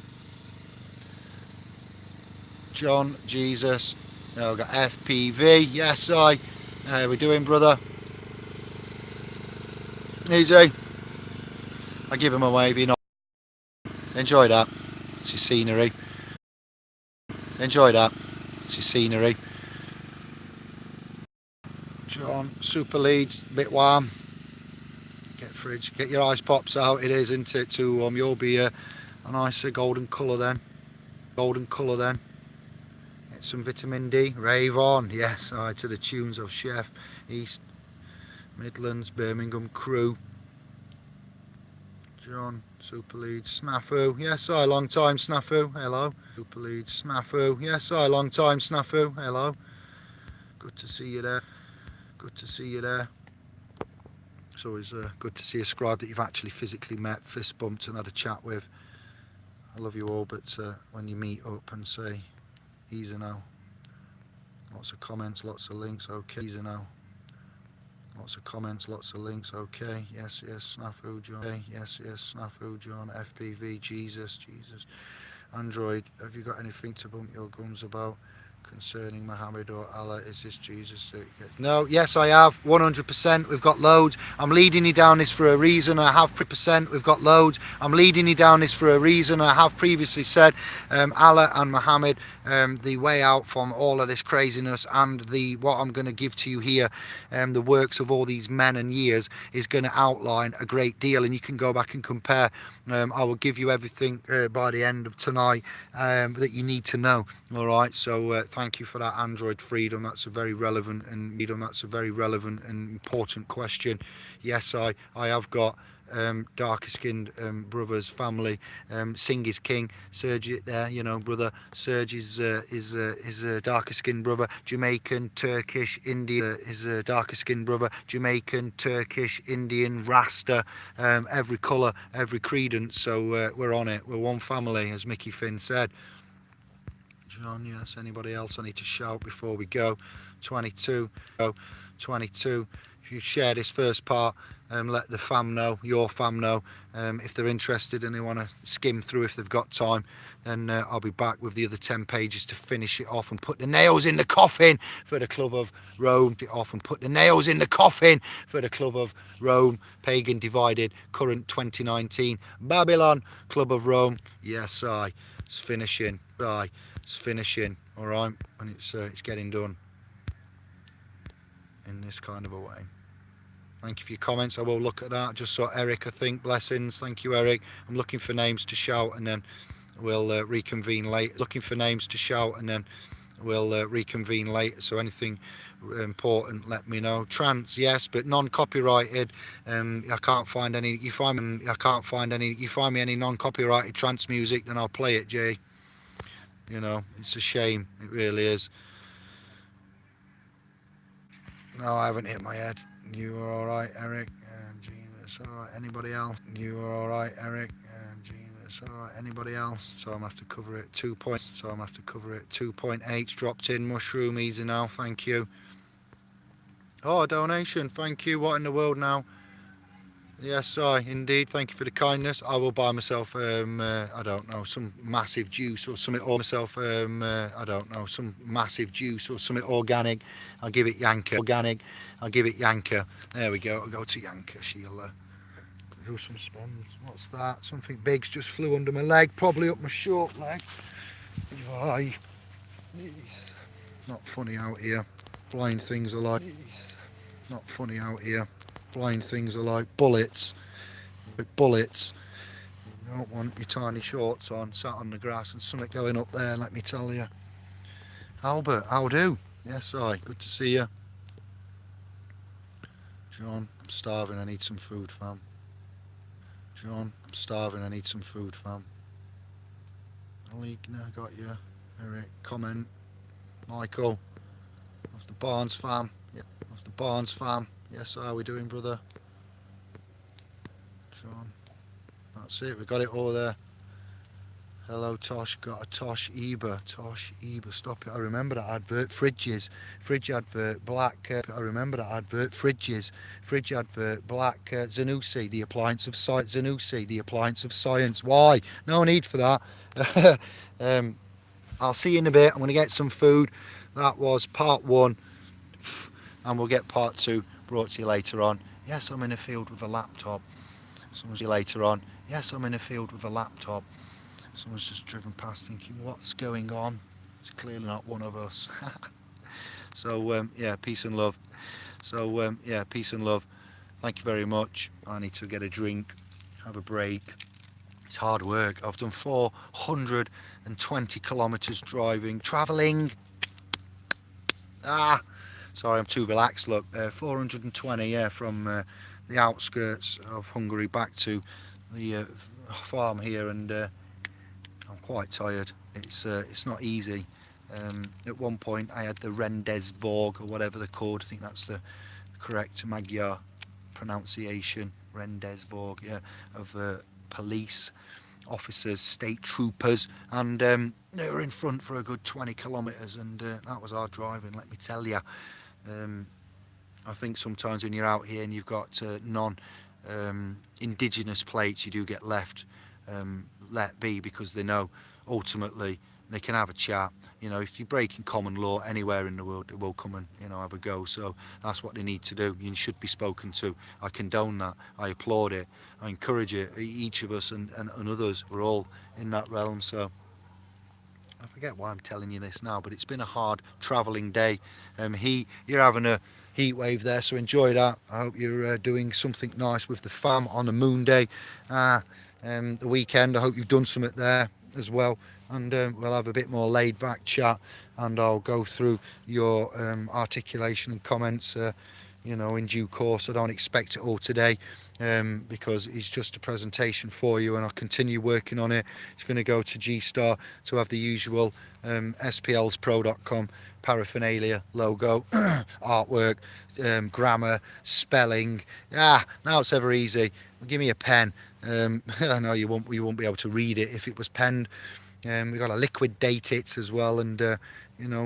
John, Jesus. Now we've got FPV. Yes, how we doing, brother? Easy. I give him a wave, you know. Enjoy that. It's your scenery. Enjoy that. It's your scenery. John, super leads, bit warm. Get fridge, get your ice pops out. It is, isn't it? Too warm. You'll be a nice golden colour then. Get some vitamin D. Rave on. Yes, to the tunes of Chef, East Midlands, Birmingham crew. John, super lead, Snafu. Yes, long time, Snafu. Hello. Super lead, Snafu. Yes, long time, Snafu. Hello. Good to see you there. Good to see you there. It's always good to see a scribe that you've actually physically met, fist bumped and had a chat with. I love you all, but when you meet up and say, easy now. Lots of comments, lots of links, okay, easy now. Lots of comments, lots of links, okay, yes, Snafu John, okay, yes, Snafu John, FPV, Jesus. Android, have you got anything to bump your gums about concerning Muhammad or Allah? Is this Jesus? No, yes, I have, 100%. We've got loads. I'm leading you down this for a reason. I have percent. We've got loads. I'm leading you down this for a reason. I have previously said Allah and Muhammad, the way out from all of this craziness, and what I'm going to give to you here, the works of all these men and years, is going to outline a great deal, and you can go back and compare. I will give you everything by the end of tonight that you need to know. All right, so thank you for that, Android Freedom. That's a very relevant and important question. Yes, I have got darker skinned brothers, family. Singh is king. Serge there, brother. Serge is a darker skinned brother. Jamaican, Turkish, Indian is a darker skinned brother. Jamaican, Turkish, Indian, Rasta, every colour, every credence. So we're on it. We're one family, as Mickey Finn said. John, yes. Anybody else I need to shout before we go? 22. If you share this first part, let the fam know, your fam know, if they're interested and they want to skim through if they've got time, then I'll be back with the other 10 pages to finish it off and put the nails in the coffin for the Club of Rome. Pagan Divided, current 2019, Babylon, Club of Rome. Yes, it's finishing. It's finishing, all right, and it's getting done in this kind of a way. Thank you for your comments. I will look at that. Just saw Eric, I think. Blessings. Thank you, Eric. I'm looking for names to shout, and then we'll reconvene later. So anything important, let me know. Trance, yes, but non-copyrighted. I can't find any. You find me any non-copyrighted trance music, then I'll play it, Jay. It's a shame. It really is. No, I haven't hit my head. You are all right, Eric. Genius. All right. Anybody else? You are all right, Eric. Genius. All right. Anybody else? So I'm gonna have to cover it. 2 points. 2.8 dropped in. Mushroom, easy now. Thank you. Oh, a donation. Thank you. What in the world now? Yes, indeed. Thank you for the kindness. I will buy myself, I don't know, some massive juice or something. Or myself, I don't know, some massive juice or something organic. I'll give it Yanka. There we go. I'll go to Yanka. She'll do some spons. What's that? Something big's just flew under my leg, probably up my short leg. Aye. Not funny out here. Flying things are like. Not funny out here. Flying things are like bullets. You don't want your tiny shorts on, sat on the grass and something going up there, let me tell you. Albert, how do? Yes, good to see you. John, I'm starving, I need some food, fam. Aligna, got you. Eric, comment. Michael, off the Barnes fam. Yep, off the Barnes fam. Yes, how are we doing, brother? John. That's it, we got it all there. Hello, Tosh. Got a Tosh Eber. Stop it. I remember that advert. Fridges. Fridge advert. Black. I remember that advert. Fridges. Fridge advert. Black. Zanussi. The appliance of science. Why? No need for that. I'll see you in a bit. I'm going to get some food. That was part 1. And we'll get part 2 brought to you later on. Yes, I'm in a field with a laptop. Someone's just driven past thinking, what's going on? It's clearly not one of us. So, peace and love. Thank you very much. I need to get a drink, have a break. It's hard work. I've done 420 kilometres travelling. Sorry, I'm too relaxed, look. 420, from the outskirts of Hungary back to the farm here, and I'm quite tired. It's not easy. At one point I had the Rendezvous, or whatever they're called. I think that's the correct Magyar pronunciation. Rendezvous, of police. officers, state troopers, and they were in front for a good 20 kilometres, and that was our driving, let me tell you. Um, I think sometimes when you're out here and you've got non-indigenous plates, you do get let be, because they know ultimately they can have a chat. You know, if you're breaking common law anywhere in the world, they will come and, you know, have a go. So that's what they need to do. You should be spoken to. I condone that. I applaud it. I encourage it. Each of us and others, we're all in that realm. So I forget why I'm telling you this now, but it's been a hard travelling day. You're having a heat wave there, so enjoy that. I hope you're doing something nice with the fam on a moon day. The weekend, I hope you've done something there as well. And we'll have a bit more laid back chat, and I'll go through your articulation and comments, in due course. I don't expect it all today, because it's just a presentation for you, and I'll continue working on it. It's going to go to G-Star to have the usual splspro.com paraphernalia, logo, artwork, grammar, spelling. Now it's ever easy. Give me a pen. I know you won't be able to read it if it was penned. We've got to liquidate it as well, and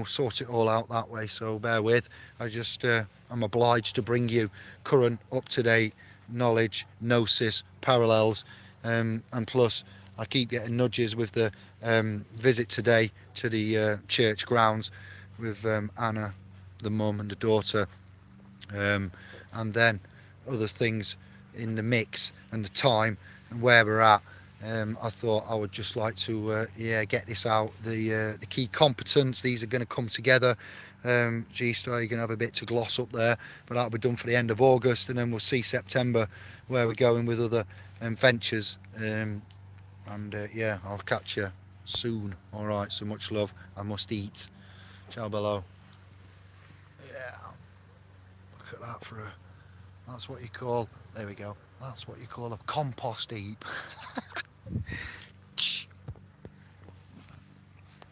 sort it all out that way. So bear with. I'm obliged to bring you current, up-to-date knowledge, gnosis, parallels, and plus I keep getting nudges with the visit today to the church grounds with Anna, the mum, and the daughter, and then other things in the mix and the time and where we're at. I thought I would just like to get this out. The key competence, these are going to come together. G-Star, you're going to have a bit to gloss up there, but that'll be done for the end of August, and then we'll see September where we're going with other ventures. I'll catch you soon. All right, so much love. I must eat. Ciao below. Yeah, look at that that's what you call, there we go, that's what you call a compost heap.